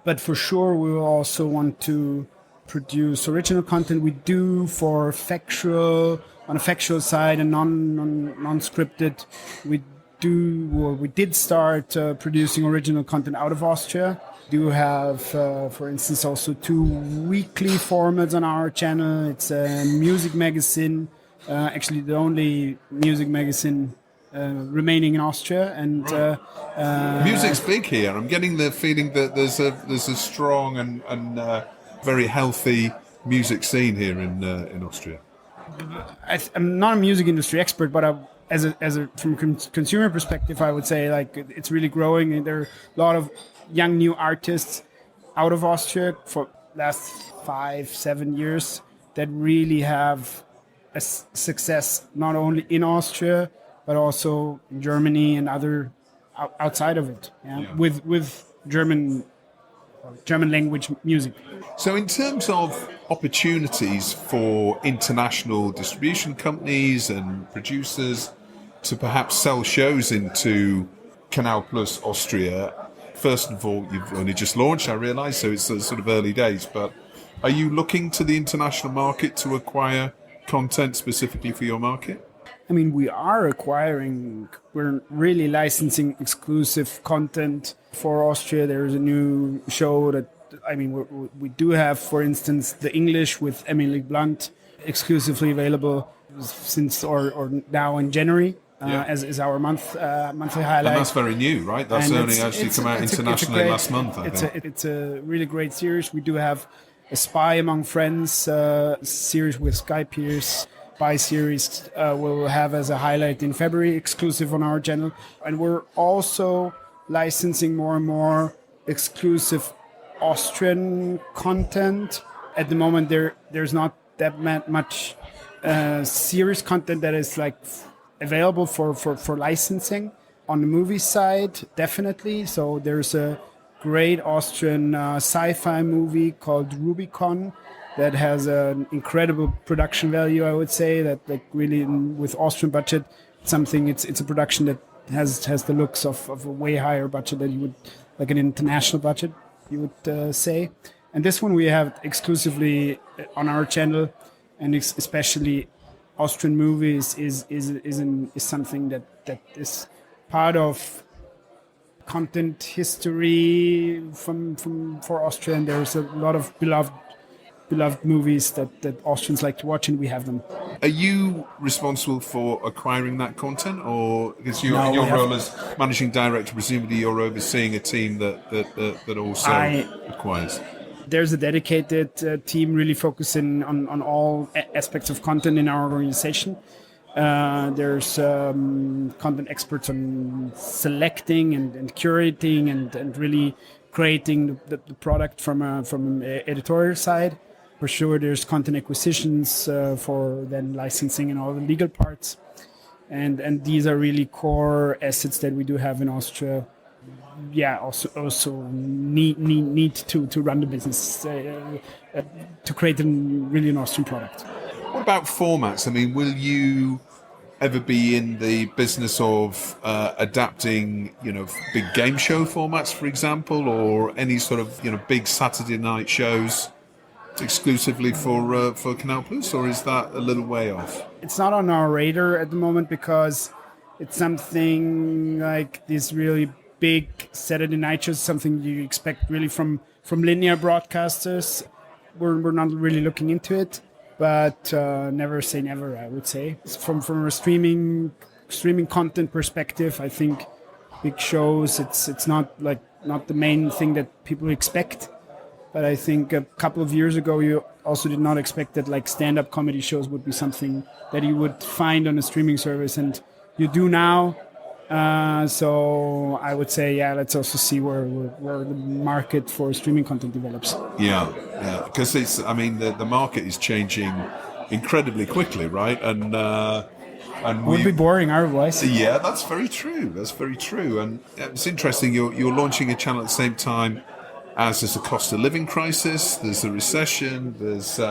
but for sure we will also want to produce original content. We do for factual, on a factual side and non-scripted. We did start producing original content out of Austria. We do have, for instance, also 2 weekly formats on our channel. It's a music magazine, actually the only music magazine remaining in Austria, and music's big here. I'm getting the feeling that there's a strong and very healthy music scene here in Austria. I'm not a music industry expert, but from a consumer perspective, I would say it's really growing, and there are a lot of young new artists out of Austria for last 5-7 years that really have a success not only in Austria but also in Germany and other outside of it, with German language music. So in terms of opportunities for international distribution companies and producers to perhaps sell shows into Canal Plus Austria, first of all, you've only just launched, I realise, so it's sort of early days, but are you looking to the international market to acquire content specifically for your market? I mean, we're really licensing exclusive content for Austria. There's a new show that, we do have, for instance, the English with Emily Blunt exclusively available since or now in January. As our monthly highlight. And that's very new, right? That's only actually come out internationally last month, I think. It's a really great series. We do have a Spy Among Friends series with Sky Pierce. Spy series we'll have as a highlight in February, exclusive on our channel. And we're also licensing more and more exclusive Austrian content. At the moment, there's not that much series content that is available for licensing. On the movie side, definitely. So there's a great Austrian sci-fi movie called Rubicon that has an incredible production value, I would say, that really with Austrian budget, it's a production that has the looks of a way higher budget than you would, an international budget, you would say. And this one we have exclusively on our channel, and especially Austrian movies is something that is part of content history for Austria, and there's a lot of beloved movies that Austrians like to watch, and we have them. Are you responsible for acquiring that content, or because your role as managing director, presumably you're overseeing a team that also acquires? There's a dedicated team really focusing on all aspects of content in our organization. There's content experts on selecting and curating and really creating the product from an editorial side. For sure, there's content acquisitions for then licensing and all the legal parts. And these are really core assets that we do have in Austria also need to run the business to create really an Austrian product. What about formats? I mean, will you ever be in the business of adapting, big game show formats, for example, or any sort of, big Saturday night shows exclusively for CANAL Plus, or is that a little way off? It's not on our radar at the moment because it's something like this really big Saturday night shows, something you expect really from linear broadcasters. We're not really looking into it, but never say never, I would say. From a streaming content perspective, I think big shows, it's not the main thing that people expect. But I think a couple of years ago, you also did not expect that like stand-up comedy shows would be something that you would find on a streaming service, and you do now. So I would say, let's also see where the market for streaming content develops. Yeah, because the market is changing incredibly quickly, right? And it would be boring otherwise. Yeah, that's very true. And it's interesting. You're launching a channel at the same time as there's a cost of living crisis, there's a recession, there's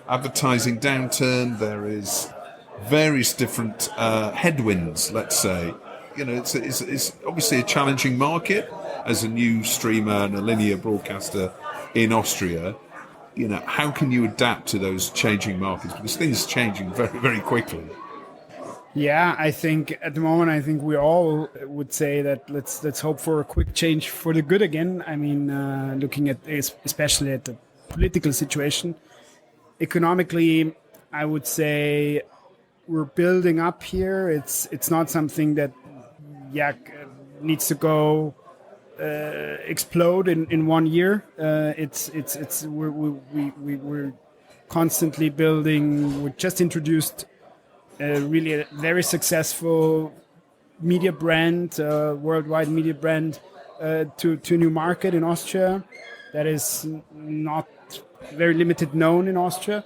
advertising downturn, there is various different headwinds, let's say. It's obviously a challenging market as a new streamer and a linear broadcaster in Austria. How can you adapt to those changing markets? Because things are changing very, very quickly. Yeah, I think at the moment, we all would say that let's hope for a quick change for the good again. I mean, looking at especially at the political situation, economically, I would say we're building up here. It's not something that needs to go explode in 1 year. We're constantly building. We just introduced really a very successful media brand, worldwide media brand, to a new market in Austria that is not very limited known in Austria,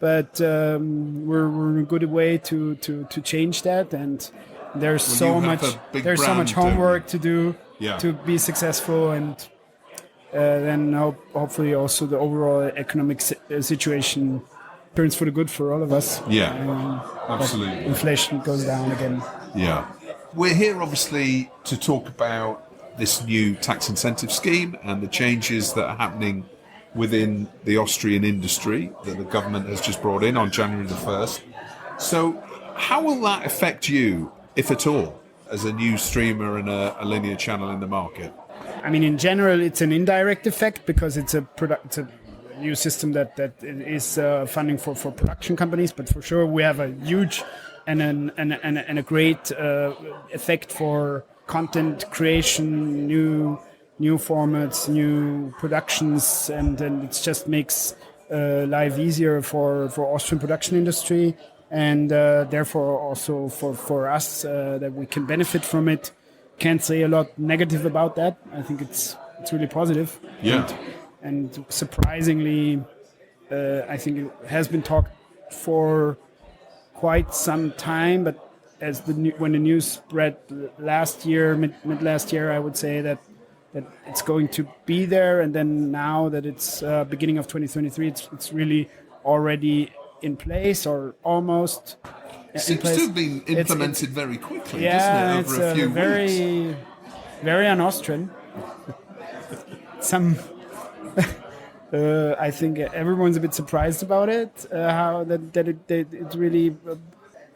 but we're in a good way to change that, and there's so much homework to do to be successful, and then hopefully also the overall economic situation turns for the good for all of us. Absolutely. Inflation goes down again. Yeah. We're here obviously to talk about this new tax incentive scheme and the changes that are happening within the Austrian industry that the government has just brought in on January the 1st. So how will that affect you, if at all, as a new streamer and a linear channel in the market? I mean, in general, it's an indirect effect because it's a new system that is funding for production companies, but for sure we have a huge and a great effect for content creation, new formats, new productions, and it just makes life easier for Austrian production industry, and therefore also for us that we can benefit from it. Can't say a lot negative about that. I think it's really positive. Yeah. And surprisingly, I think it has been talked for quite some time. But when the news spread last year, mid last year, I would say that it's going to be there. And then now that it's beginning of 2023, it's really already in place or almost. Seems to have been implemented very quickly, doesn't it? Over a few weeks. Very un-Austrian. I think everyone's a bit surprised about it, how that it really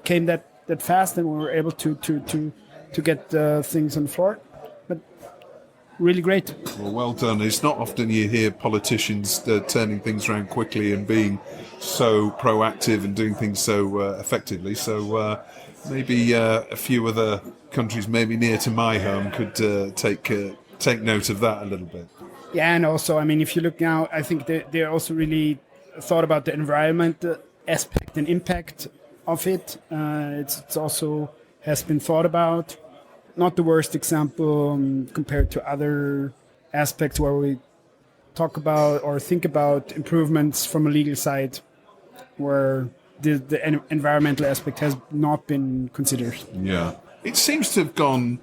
came that fast, and we were able to get things on the floor. But really great. Well done. It's not often you hear politicians turning things around quickly and being so proactive and doing things so effectively. So maybe a few other countries, maybe near to my home, could take note of that a little bit. Yeah, and also, I mean, if you look now, I think they also really thought about the environment aspect and impact of it. It's also has been thought about. Not the worst example compared to other aspects where we talk about or think about improvements from a legal side, where the environmental aspect has not been considered. Yeah, it seems to have gone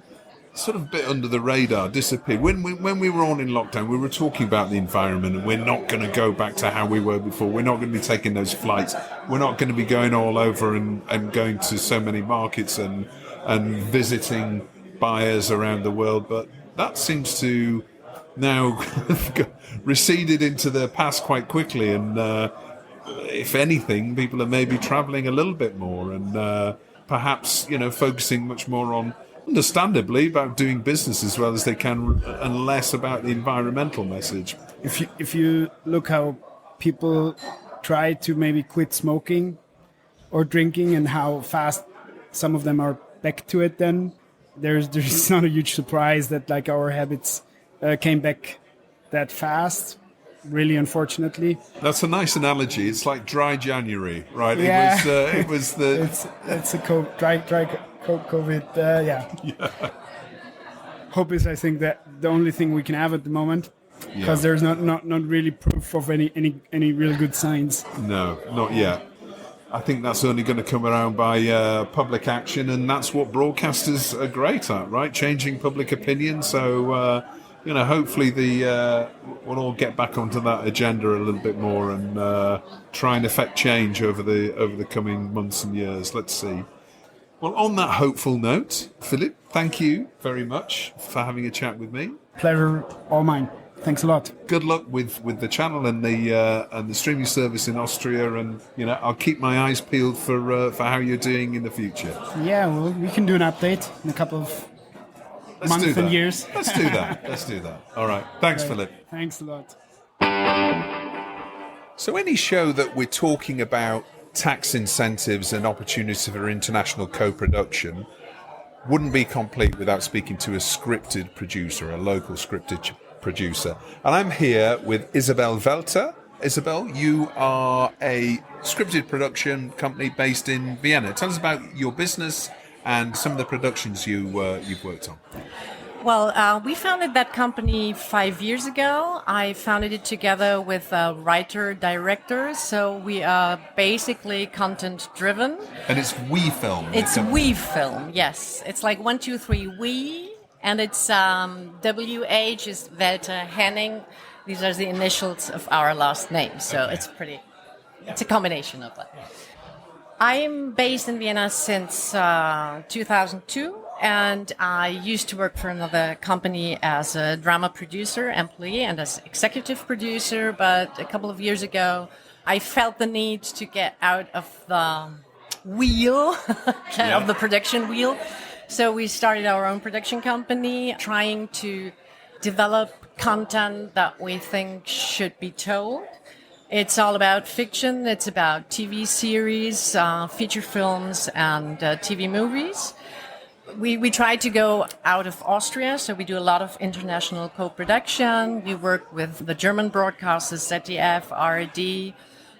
sort of a bit under the radar, disappeared. When we were all in lockdown, we were talking about the environment, and we're not going to go back to how we were before. We're not going to be taking those flights. We're not going to be going all over and going to so many markets and visiting buyers around the world. But that seems to now receded into the past quite quickly, and if anything, people are maybe travelling a little bit more and perhaps, focusing much more on, understandably, about doing business as well as they can, and less about the environmental message. If you look how people try to maybe quit smoking or drinking and how fast some of them are back to it, then there's not a huge surprise that like our habits came back that fast. Really, unfortunately. That's a nice analogy. It's like dry January, right? Yeah. It was the. it's a dry COVID. Yeah. Hope is, I think, that the only thing we can have at the moment, because there's not really proof of any real good signs. No, not yet. I think that's only going to come around by public action, and that's what broadcasters are great at, right? Changing public opinion. So. Hopefully we'll all get back onto that agenda a little bit more and try and affect change over the coming months and years. Let's see. Well, on that hopeful note, Philipp, thank you very much for having a chat with me. Pleasure all mine. Thanks a lot. Good luck with the channel and the streaming service in Austria, and I'll keep my eyes peeled for how you're doing in the future. Yeah, well, we can do an update in a couple of months and years. Let's do that. All right. Thanks, Great. Philipp. Thanks a lot. So any show that we're talking about tax incentives and opportunities for international co-production wouldn't be complete without speaking to a scripted producer, a local scripted producer. And I'm here with Isabelle Welter. Isabelle, you are a scripted production company based in Vienna. Tell us about your business and some of the productions you've worked on. Well, we founded that company 5 years ago. I founded it together with a writer-director, so we are basically content-driven. And it's We Film. It's We Film, yes. It's like 1, 2, 3, We, and it's WH is Welter Henning. These are the initials of our last name, so it's a combination of that. I'm based in Vienna since 2002, and I used to work for another company as a drama producer, employee, and as executive producer. But a couple of years ago, I felt the need to get out of the wheel, of the production wheel. So we started our own production company, trying to develop content that we think should be told. It's all about fiction. It's about TV series, feature films, and TV movies. We try to go out of Austria, so we do a lot of international co-production. We work with the German broadcasters, ZDF, ARD,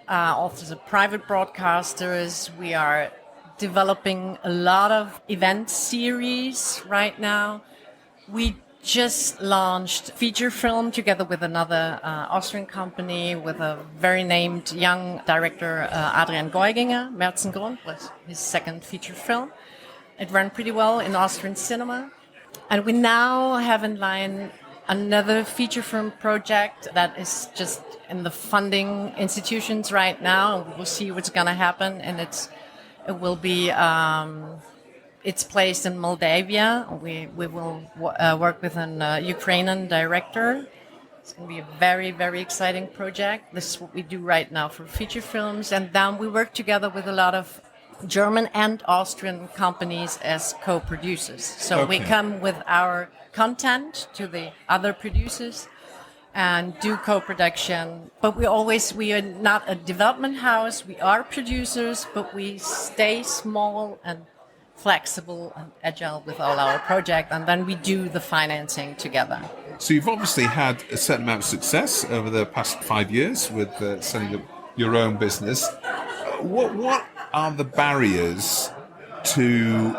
also the private broadcasters. We are developing a lot of event series right now. We just launched feature film together with another Austrian company with a very named young director, Adrian Geuginger. Merzengrund was his second feature film. It ran pretty well in Austrian cinema. And we now have in line another feature film project that is just in the funding institutions right now. And we'll see what's going to happen. And it will be... It's placed in Moldavia. We will work with an Ukrainian director. It's going to be a very, very exciting project. This is what we do right now for feature films. And then we work together with a lot of German and Austrian companies as co-producers. So we come with our content to the other producers and do co-production. But we are not a development house. We are producers, but we stay small and flexible and agile with all our projects, and then we do the financing together. So you've obviously had a certain amount of success over the past 5 years with setting up your own business. What are the barriers to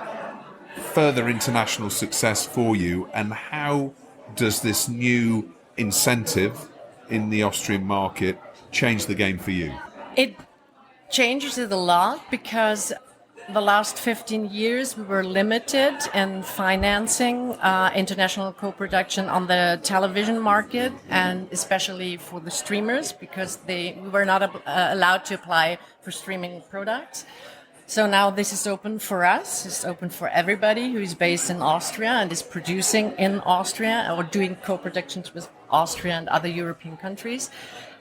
further international success for you, and how does this new incentive in the Austrian market change the game for you? It changes it a lot because the last 15 years, we were limited in financing international co-production on the television market, and especially for the streamers, because we were not allowed to apply for streaming products. So now this is open for us. It's open for everybody who is based in Austria and is producing in Austria or doing co-productions with Austria and other European countries.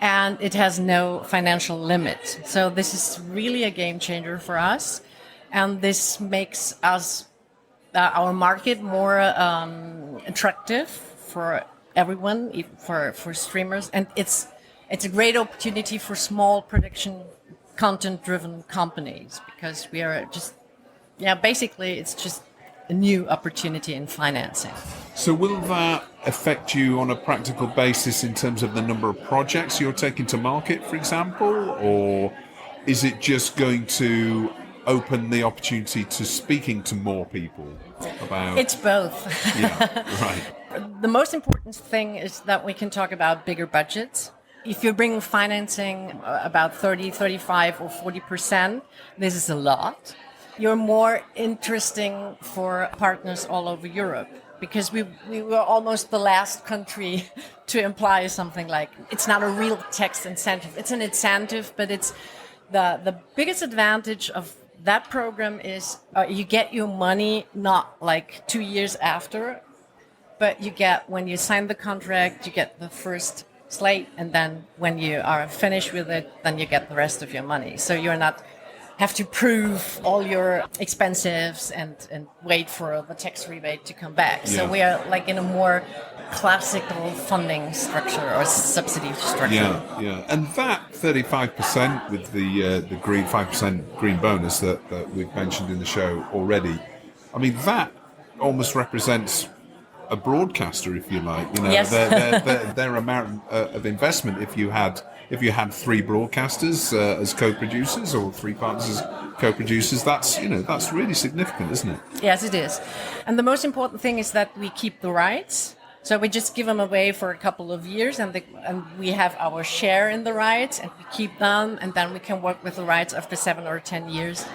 And it has no financial limit. So this is really a game changer for us. And this makes us, our market more attractive for everyone, for streamers. And it's a great opportunity for small production content-driven companies, because we are just, basically it's just a new opportunity in financing. So will that affect you on a practical basis in terms of the number of projects you're taking to market, for example? Or is it just going to open the opportunity to speaking to more people about... It's both. Yeah, right. The most important thing is that we can talk about bigger budgets. If you bring financing about 30, 35 or 40%, this is a lot. You're more interesting for partners all over Europe, because we were almost the last country to imply something like, it's not a real tax incentive. It's an incentive, but it's the biggest advantage of that program is you get your money not like 2 years after, but you get, when you sign the contract, you get the first slate, and then when you are finished with it, then you get the rest of your money. So you're not have to prove all your expenses and wait for the tax rebate to come back. Yeah. So we are like in a more classical funding structure or subsidy structure. Yeah. And that 35% with the green 5% green bonus that we've mentioned in the show already, I mean, that almost represents a broadcaster, if you like. You know, yes. their amount of investment. If you had 3 broadcasters as co-producers or 3 partners as co-producers, that's really significant, isn't it? Yes, it is. And the most important thing is that we keep the rights. So we just give them away for a couple of years, and we have our share in the rights, and we keep them, and then we can work with the rights after 7 or 10 years.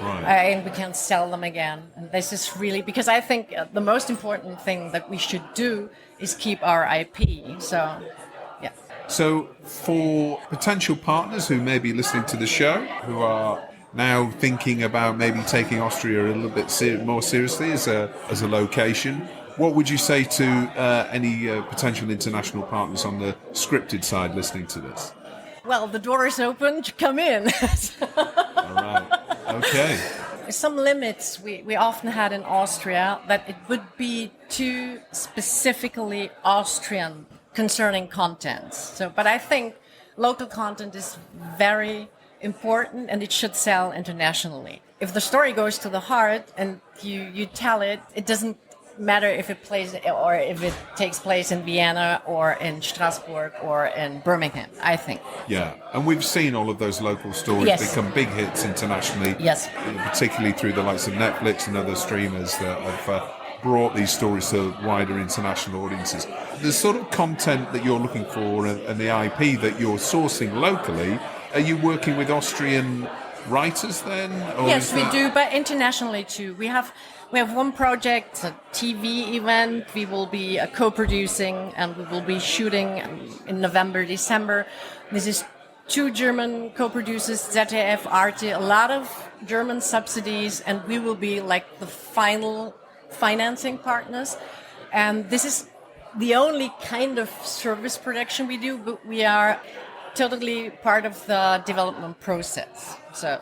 Right. And we can sell them again. And this is really, because I think the most important thing that we should do is keep our IP. So, yeah. So for potential partners who may be listening to the show, who are now thinking about maybe taking Austria a little bit more seriously as a location, what would you say to any potential international partners on the scripted side listening to this? Well, the door is open to come in. All right. Okay. Some limits we often had in Austria, that it would be too specifically Austrian concerning content. So, but I think local content is very important, and it should sell internationally. If the story goes to the heart and you tell it, it doesn't matter if it plays or if it takes place in Vienna or in Strasbourg or in Birmingham, I think. Yeah, and we've seen all of those local stories become big hits internationally. Yes. Particularly through the likes of Netflix and other streamers that have brought these stories to wider international audiences. The sort of content that you're looking for and the IP that you're sourcing locally, are you working with Austrian writers then? Or yes, we do, but internationally too. We have one project, a TV event. We will be co-producing, and we will be shooting in November, December. This is 2 German co-producers, ZDF, Arte, a lot of German subsidies, and we will be like the final financing partners. And this is the only kind of service production we do, but we are totally part of the development process. So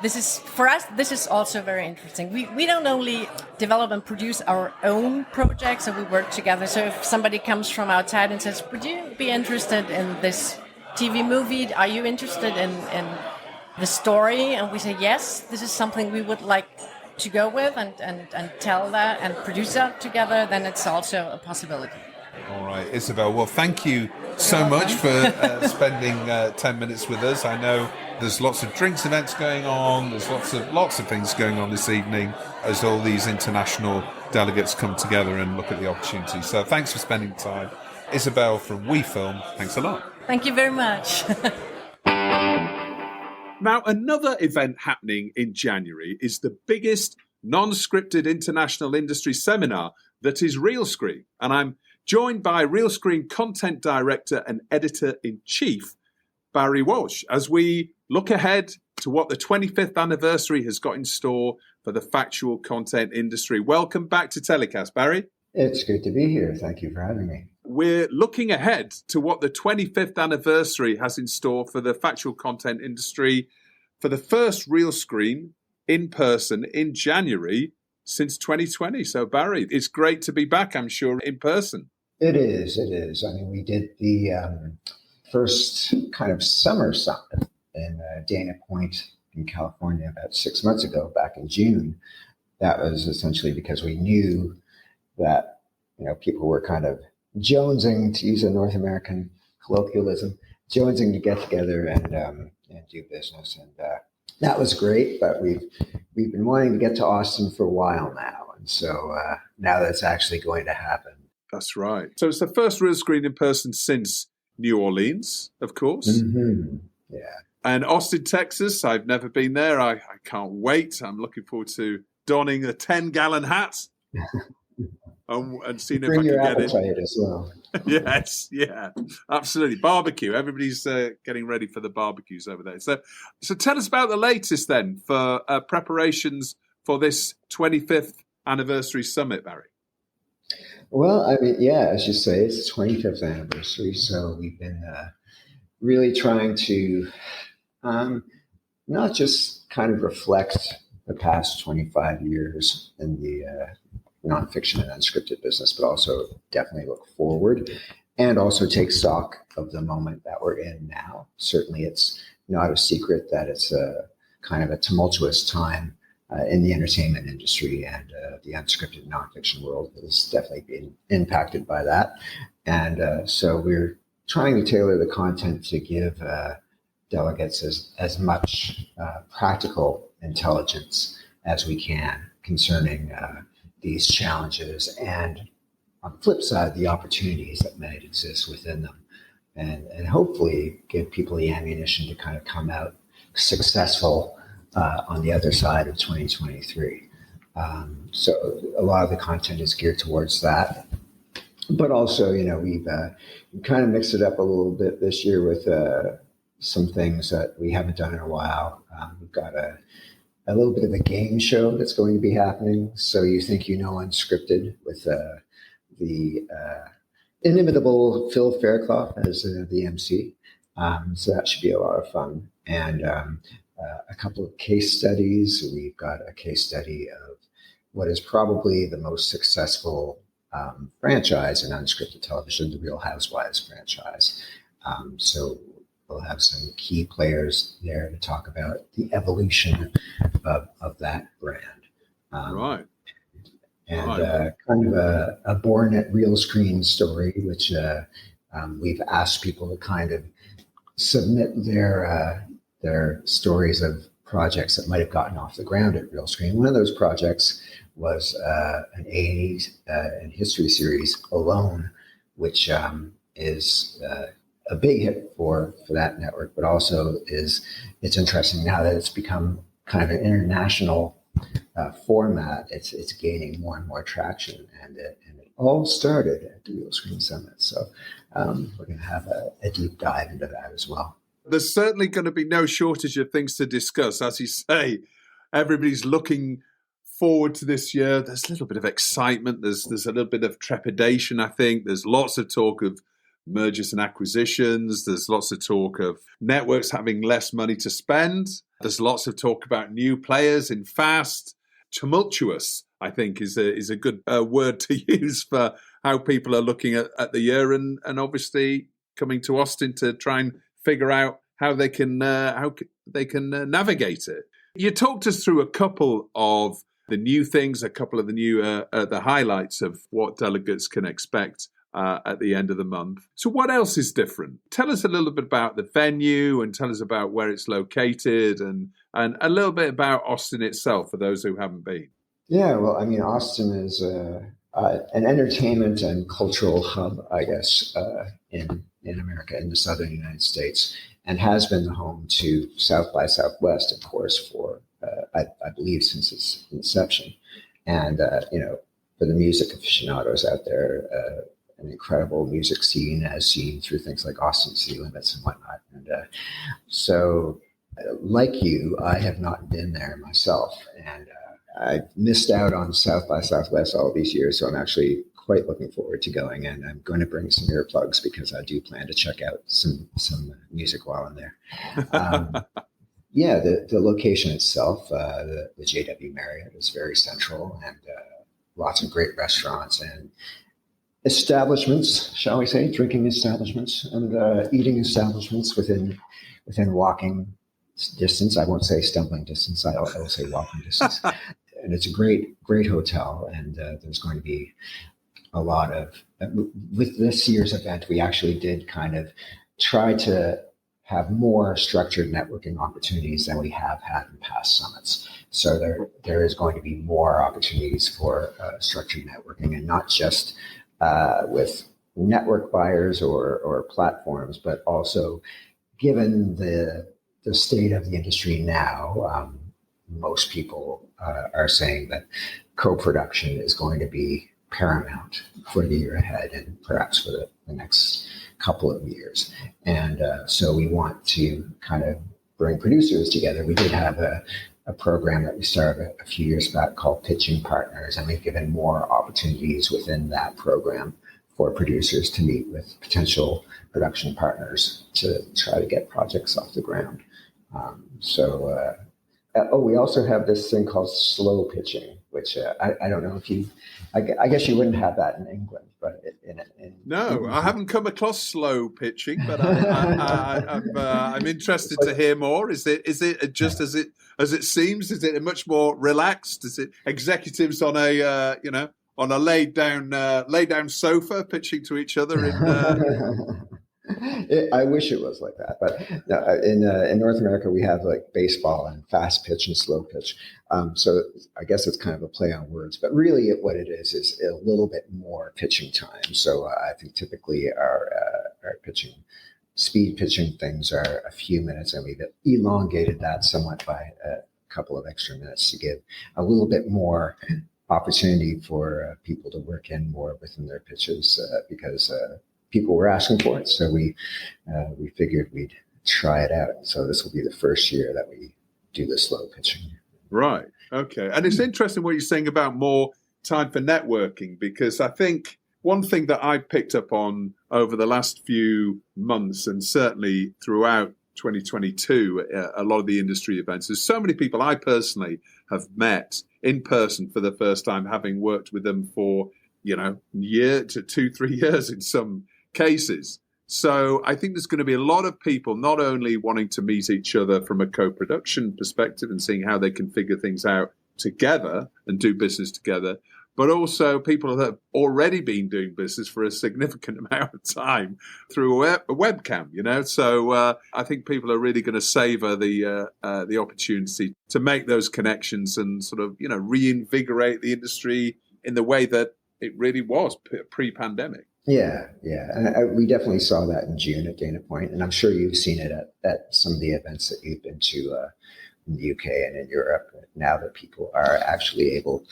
this is, for us, this is also very interesting. We don't only develop and produce our own projects, so we work together. So if somebody comes from outside and says, would you be interested in this TV movie? Are you interested in the story? And we say, yes, this is something we would like to go with and tell that and produce that together, then it's also a possibility. All right, Isabelle. Well, thank you so much for spending 10 minutes with us. I know there's lots of drinks events going on. There's lots of things going on this evening as all these international delegates come together and look at the opportunity. So thanks for spending time. Isabelle from We Film, thanks a lot. Thank you very much. Now, another event happening in January is the biggest non-scripted international industry seminar that is Realscreen. And I'm joined by Realscreen Content Director and Editor-in-Chief, Barry Walsh, as we look ahead to what the 25th anniversary has got in store for the factual content industry. Welcome back to TellyCast, Barry. It's good to be here. Thank you for having me. We're looking ahead to what the 25th anniversary has in store for the factual content industry for the first Realscreen in person in January since 2020. So, Barry, it's great to be back, I'm sure, in person. It is. I mean, we did the first kind of summer summit in Dana Point in California about 6 months ago, back in June. That was essentially because we knew that, people were kind of jonesing, to use a North American colloquialism, jonesing to get together and do business. And that was great, but we've been wanting to get to Austin for a while now. And so now that's actually going to happen. That's right. So it's the first Realscreen in person since New Orleans, of course. Mm-hmm. Yeah. And Austin, Texas, I've never been there. I can't wait. I'm looking forward to donning a 10-gallon hat. And seeing if I can get it as well. Yes, yeah, absolutely. Barbecue. Everybody's getting ready for the barbecues over there. So tell us about the latest then for preparations for this 25th anniversary summit, Barry. Well, I mean, yeah, as you say, it's the 25th anniversary. So we've been really trying to not just kind of reflect the past 25 years in the nonfiction and unscripted business, but also definitely look forward and also take stock of the moment that we're in now. Certainly, it's not a secret that it's a kind of a tumultuous time in the entertainment industry, and the unscripted nonfiction world has definitely been impacted by that. And so we're trying to tailor the content to give delegates as much practical intelligence as we can concerning these challenges, and on the flip side, the opportunities that might exist within them, and hopefully give people the ammunition to kind of come out successful on the other side of 2023. So a lot of the content is geared towards that, but also, we've kind of mixed it up a little bit this year with some things that we haven't done in a while. We've got a little bit of a game show that's going to be happening. So You Think You Know Unscripted with the inimitable Phil Fairclough as the MC. So that should be a lot of fun. And a couple of case studies. We've got a case study of what is probably the most successful franchise in unscripted television, the Real Housewives franchise. So we'll have some key players there to talk about the evolution of that brand. Right. And kind of a born at Realscreen story, which we've asked people to kind of submit their stories of projects that might have gotten off the ground at Realscreen. One of those projects was an 80s and history series, Alone, which is a big hit for that network, but also it's interesting now that it's become kind of an international format. It's gaining more and more traction, and it all started at the Realscreen Summit. So we're going to have a deep dive into that as well. There's certainly going to be no shortage of things to discuss. As you say, everybody's looking forward to this year. There's a little bit of excitement. There's a little bit of trepidation, I think. There's lots of talk of mergers and acquisitions. There's lots of talk of networks having less money to spend. There's lots of talk about new players in fast. Tumultuous, I think, is a good word to use for how people are looking at the year, and obviously coming to Austin to try and figure out how they can navigate it. You talked us through a couple of the new things, a couple of the new the highlights of what delegates can expect at the end of the month. So what else is different? Tell us a little bit about the venue, and tell us about where it's located, and a little bit about Austin itself for those who haven't been. Yeah, well, I mean, Austin is an entertainment and cultural hub, I guess, in America, in the southern United States. and has been the home to South by Southwest, of course, for I believe since its inception. And for the music aficionados out there, an incredible music scene as seen through things like Austin City Limits and whatnot. And so, like you, I have not been there myself, and I missed out on South by Southwest all these years. So I'm actually quite looking forward to going, and I'm going to bring some earplugs because I do plan to check out some music while I'm there. Yeah, the location itself, the JW Marriott is very central, and lots of great restaurants and establishments, shall we say, drinking establishments and eating establishments within walking distance. I won't say stumbling distance. I will say walking distance. And it's a great hotel, and there's going to be a lot of, with this year's event, we actually did kind of try to have more structured networking opportunities than we have had in past summits. So there is going to be more opportunities for structured networking, and not just with network buyers or platforms, but also given the state of the industry now, most people are saying that co-production is going to be paramount for the year ahead and perhaps for the next couple of years. And so we want to kind of bring producers together. We did have a program that we started a few years back called Pitching Partners, and we've given more opportunities within that program for producers to meet with potential production partners to try to get projects off the ground. We also have this thing called slow pitching, which I don't know if I guess you wouldn't have that in England, but No, I haven't come across slow pitching, but I'm interested to hear more. Is it just as it seems? Is it much more relaxed? Is it executives on a laid down sofa pitching to each other in? I wish it was like that, but no, in North America we have like baseball and fast pitch and slow pitch. So I guess it's kind of a play on words, but really what it is a little bit more pitching time. So I think typically our speed pitching things are a few minutes, and we've elongated that somewhat by a couple of extra minutes to give a little bit more opportunity for people to work in more within their pitches because people were asking for it. So we figured we'd try it out. So this will be the first year that we do the slow pitching. Right. Okay. And it's interesting what you're saying about more time for networking, because I think one thing that I picked up on over the last few months, and certainly throughout 2022, a lot of the industry events, there's so many people I personally have met in person for the first time, having worked with them for, year to 2-3 years in some cases. So I think there's going to be a lot of people not only wanting to meet each other from a co-production perspective and seeing how they can figure things out together and do business together, but also people that have already been doing business for a significant amount of time through a webcam, So I think people are really going to savor the opportunity to make those connections and sort of, reinvigorate the industry in the way that it really was pre-pandemic. Yeah. And we definitely saw that in June at Dana Point, and I'm sure you've seen it at some of the events that you've been to in the UK and in Europe, now that people are actually able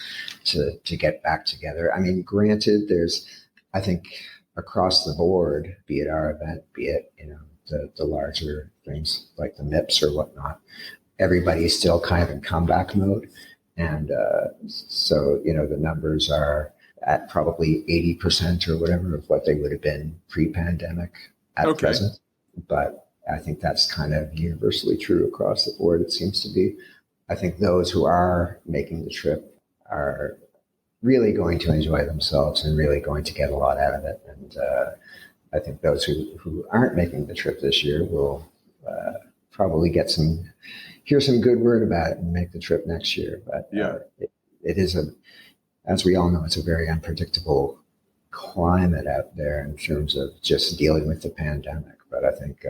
to get back together. I mean, granted, there's, I think, across the board, be it our event, be it, the larger things like the MIPS or whatnot, everybody's still kind of in comeback mode. And so, the numbers are at probably 80% or whatever of what they would have been pre-pandemic at present. But I think that's kind of universally true across the board, it seems to be. I think those who are making the trip are really going to enjoy themselves and really going to get a lot out of it. And I think those who aren't making the trip this year will probably hear some good word about it and make the trip next year. But it is as we all know, it's a very unpredictable climate out there in terms of just dealing with the pandemic. But I think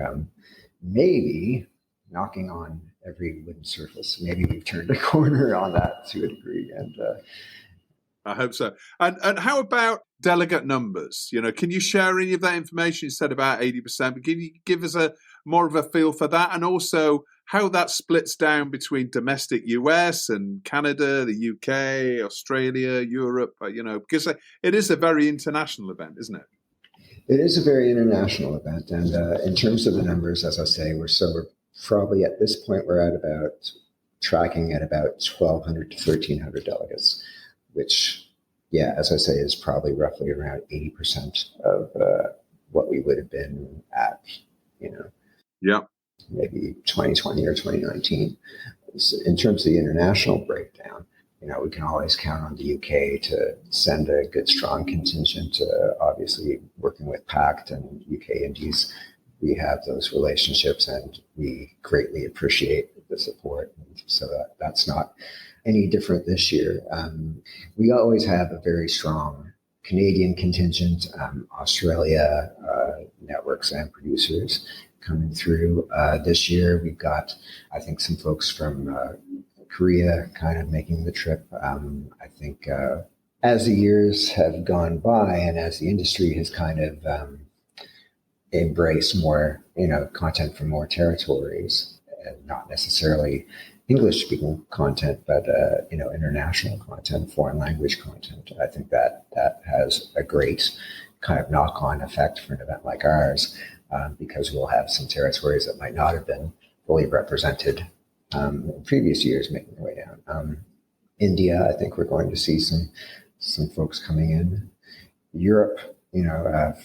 maybe knocking on every wooden surface, maybe we've turned a corner on that to a degree. And I hope so. And how about delegate numbers? Can you share any of that information? You said about 80%, but can you give us a more of a feel for that, and also how that splits down between domestic US and Canada, the UK, Australia, Europe, because it is a very international event, isn't it? It is a very international event. And in terms of the numbers, as I say, we're probably at this point, we're at about tracking at about 1,200 to 1,300 delegates, which, yeah, as I say, is probably roughly around 80% of what we would have been at, Yeah. maybe 2020 or 2019. In terms of the international breakdown, we can always count on the UK to send a good, strong contingent. Obviously, working with PACT and UK Indies, we have those relationships, and we greatly appreciate the support. So that's not any different this year. We always have a very strong Canadian contingent, Australia networks and producers coming through. This year, we've got, I think, some folks from Korea kind of making the trip. I think as the years have gone by and as the industry has kind of embraced more, content from more territories, and not necessarily English-speaking content, but international content, foreign language content. I think that has a great kind of knock-on effect for an event like ours, because we'll have some territories that might not have been fully represented in previous years making their way down. India, I think we're going to see some folks coming in. Europe,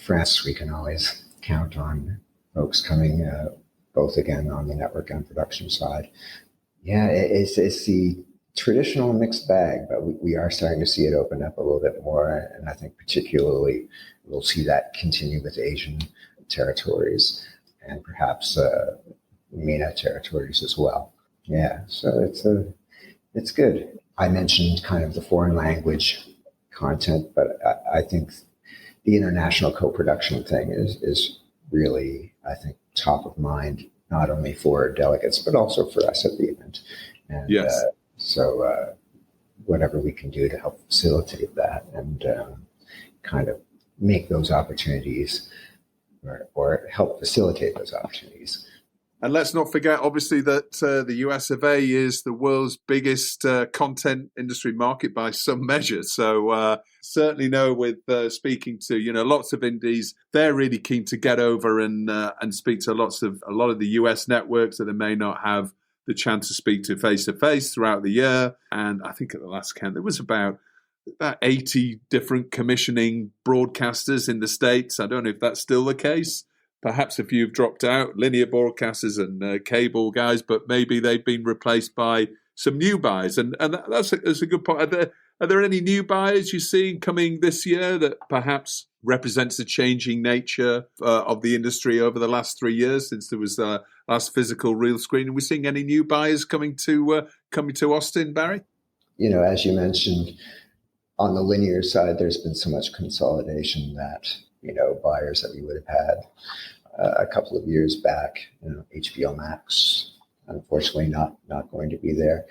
France, we can always count on folks coming, both again on the network and production side. Yeah, it's the traditional mixed bag, but we are starting to see it open up a little bit more. And I think particularly we'll see that continue with Asian territories and perhaps MENA territories as well. Yeah, so it's good. I mentioned kind of the foreign language content, but I think the international co-production thing is really, I think, top of mind, not only for delegates, but also for us at the event. And yes. So whatever we can do to help facilitate that and kind of make those opportunities or help facilitate those opportunities. And let's not forget, obviously, that the US of A is the world's biggest content industry market by some measure. So certainly know with speaking to, lots of indies, they're really keen to get over and speak to a lot of the US networks that they may not have the chance to speak to face throughout the year. And I think at the last count, there was about 80 different commissioning broadcasters in the States. I don't know if that's still the case. Perhaps if you've dropped out, linear broadcasters and cable guys, but maybe they've been replaced by some new buyers. And that's a good point. Are there any new buyers you're seeing coming this year that perhaps represents the changing nature of the industry over the last 3 years since there was the last physical Realscreen? Are we seeing any new buyers coming to Austin, Barry? As you mentioned, on the linear side, there's been so much consolidation that, buyers that we would have had a couple of years back, HBO Max, unfortunately not going to be there.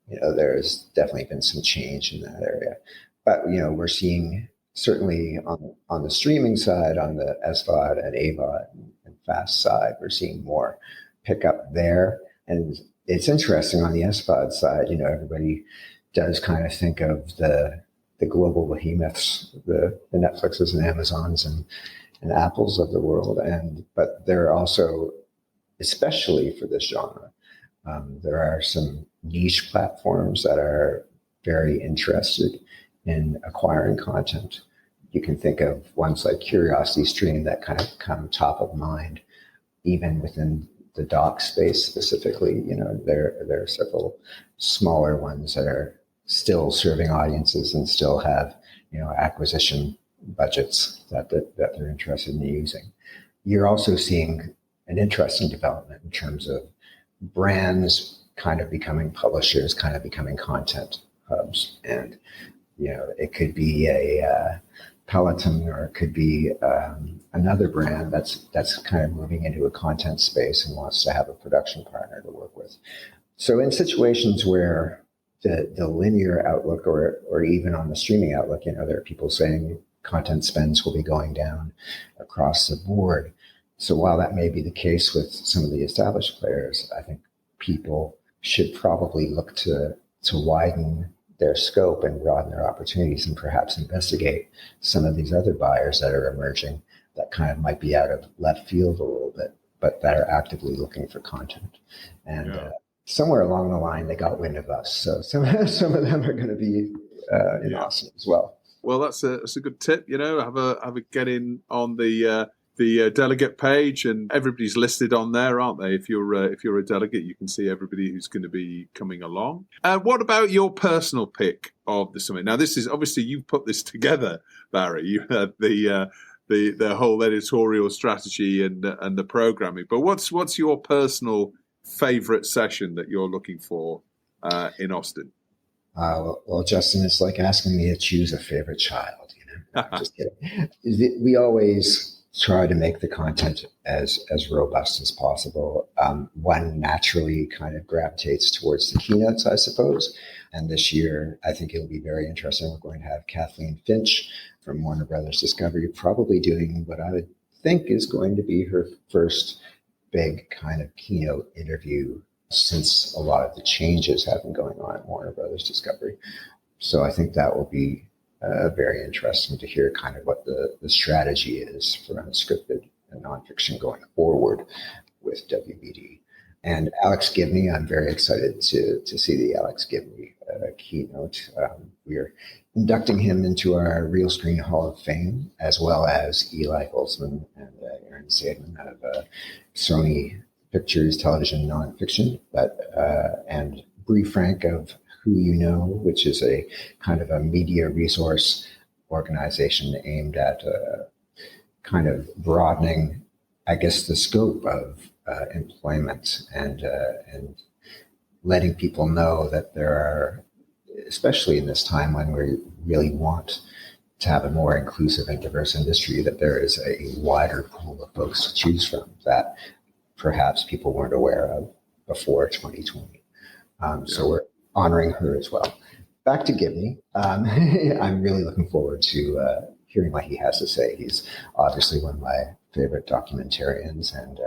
There's definitely been some change in that area. But, we're seeing certainly on the streaming side, on the SVOD and AVOD and FAST side, we're seeing more pickup there. And it's interesting on the SVOD side, everybody does kind of think of the global behemoths, the Netflixes and Amazons and Apples of the world. But there are also, especially for this genre, there are some niche platforms that are very interested in acquiring content. You can think of ones like CuriosityStream that kind of come top of mind, even within the doc space specifically. There are several smaller ones that are still serving audiences and still have, acquisition budgets that they're interested in using. You're also seeing an interesting development in terms of brands kind of becoming publishers, kind of becoming content hubs. And, it could be a Peloton, or it could be another brand that's kind of moving into a content space and wants to have a production partner to work with. So in situations where the linear outlook or even on the streaming outlook, there are people saying content spends will be going down across the board. So while that may be the case with some of the established players, I think people should probably look to widen their scope and broaden their opportunities and perhaps investigate some of these other buyers that are emerging that kind of might be out of left field a little bit, but that are actively looking for content. And somewhere along the line, they got wind of us. So some of them are going to be in Austin as well. Well, that's a good tip. Have a get in on the delegate page, and everybody's listed on there, aren't they? If you're a delegate, you can see everybody who's going to be coming along. What about your personal pick of the summit? Now, this is obviously you put this together, Barry. You had the whole editorial strategy and the programming. But what's your personal favorite session that you're looking for in Austin? Well, Justin, it's like asking me to choose a favorite child. Just kidding. We always try to make the content as robust as possible. One naturally kind of gravitates towards the keynotes, I suppose. And this year, I think it'll be very interesting. We're going to have Kathleen Finch from Warner Brothers Discovery, probably doing what I would think is going to be her first big kind of keynote interview since a lot of the changes have been going on at Warner Brothers Discovery. So I think that will be very interesting to hear kind of what the strategy is for unscripted and nonfiction going forward with WBD. And Alex Gibney, I'm very excited to see the Alex Gibney keynote. We're inducting him into our Realscreen Hall of Fame, as well as Eli Goldsman and Aaron Seidman out of Sony Pictures Television Nonfiction, and Bree Frank of Who You Know, which is a kind of a media resource organization aimed at kind of broadening, I guess, the scope of employment and letting people know that there are, especially in this time when we really want to have a more inclusive and diverse industry, that there is a wider pool of folks to choose from that perhaps people weren't aware of before 2020. So we're honoring her as well. Back to Gibney. I'm really looking forward to hearing what he has to say. He's obviously one of my favorite documentarians and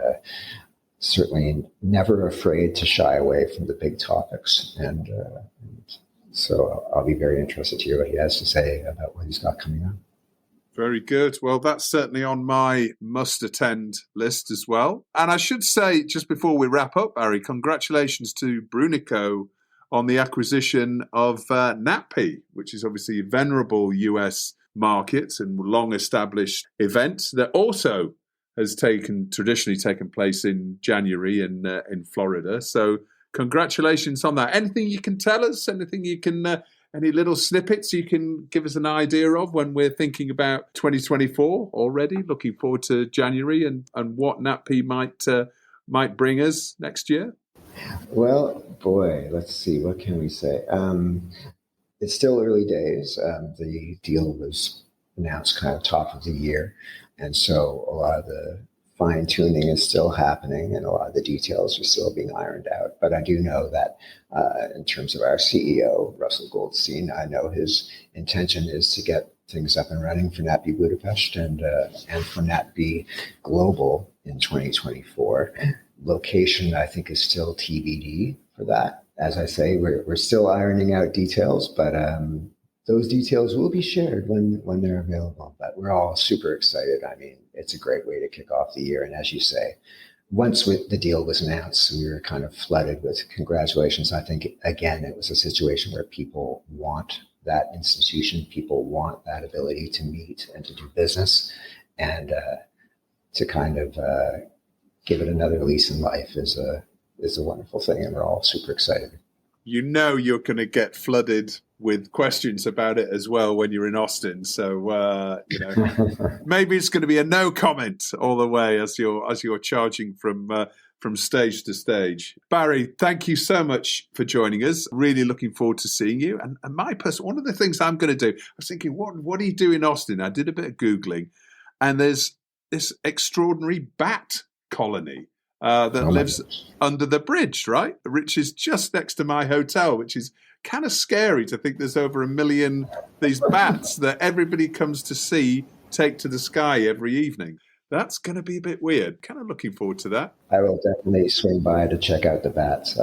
certainly never afraid to shy away from the big topics. And so I'll be very interested to hear what he has to say about what he's got coming up. Very good. Well, that's certainly on my must-attend list as well. And I should say, just before we wrap up, Barry, congratulations to Brunico on the acquisition of NatP, which is obviously a venerable US market and long-established event that also has traditionally taken place in January in Florida. So congratulations on that. Anything you can tell us? Anything you can... Any little snippets you can give us an idea of when we're thinking about 2024 already, looking forward to January and what NatP might bring us next year? Well, boy, let's see. What can we say? It's still early days. The deal was announced kind of top of the year. And so a lot of the fine tuning is still happening and a lot of the details are still being ironed out. But I do know that in terms of our CEO, Russell Goldstein, I know his intention is to get things up and running for NatP Budapest and for NatP Global in 2024. Location, I think, is still TBD for that. As I say, we're still ironing out details, but those details will be shared when they're available. But we're all super excited. I mean, it's a great way to kick off the year. And as you say, once the deal was announced, we were kind of flooded with congratulations. I think, again, it was a situation where people want that institution. People want that ability to meet and to do business, and to kind of give it another lease in life is a wonderful thing. And we're all super excited. You know you're going to get flooded with questions about it as well when you're in Austin. So, maybe it's going to be a no comment all the way as you're charging from stage to stage. Barry, thank you so much for joining us. Really looking forward to seeing you. And one of the things I'm going to do, I was thinking, what do you do in Austin? I did a bit of Googling, and there's this extraordinary bat colony that lives under the bridge, right? Which is just next to my hotel, which is kind of scary to think there's over 1 million these bats that everybody comes to see take to the sky every evening. That's going to be a bit weird. Kind of looking forward to that. I will definitely swing by to check out the bats.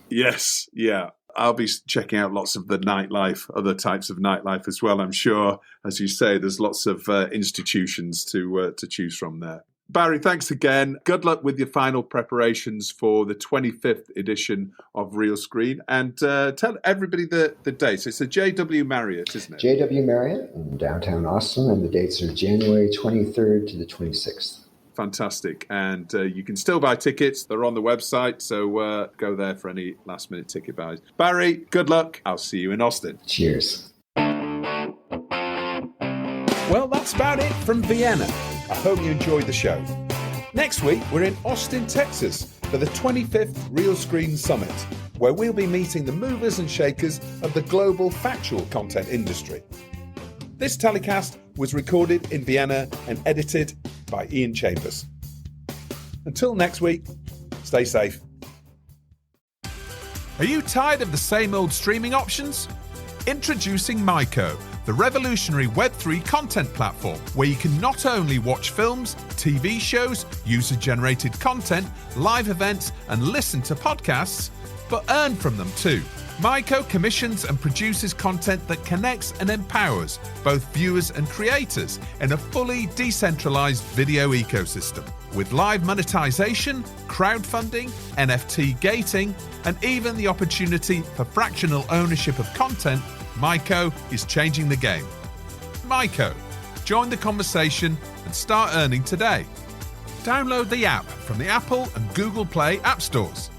Yes, yeah. I'll be checking out lots of the nightlife, other types of nightlife as well. I'm sure, as you say, there's lots of institutions to choose from there. Barry, thanks again. Good luck with your final preparations for the 25th edition of Realscreen. And tell everybody the dates. It's a JW Marriott, isn't it? JW Marriott in downtown Austin, and the dates are January 23rd to the 26th. Fantastic. And you can still buy tickets. They're on the website, so go there for any last-minute ticket buys. Barry, good luck. I'll see you in Austin. Cheers. Well, that's about it from Vienna. I hope you enjoyed the show. Next week, we're in Austin, Texas for the 25th Realscreen Summit, where we'll be meeting the movers and shakers of the global factual content industry. This telecast was recorded in Vienna and edited by Ian Chambers. Until next week, stay safe. Are you tired of the same old streaming options? Introducing Myco, the revolutionary Web3 content platform where you can not only watch films, TV shows, user-generated content, live events, and listen to podcasts, but earn from them too. Myco commissions and produces content that connects and empowers both viewers and creators in a fully decentralized video ecosystem. With live monetization, crowdfunding, NFT gating, and even the opportunity for fractional ownership of content, Myco is changing the game. Myco. Join the conversation and start earning today. Download the app from the Apple and Google Play app stores.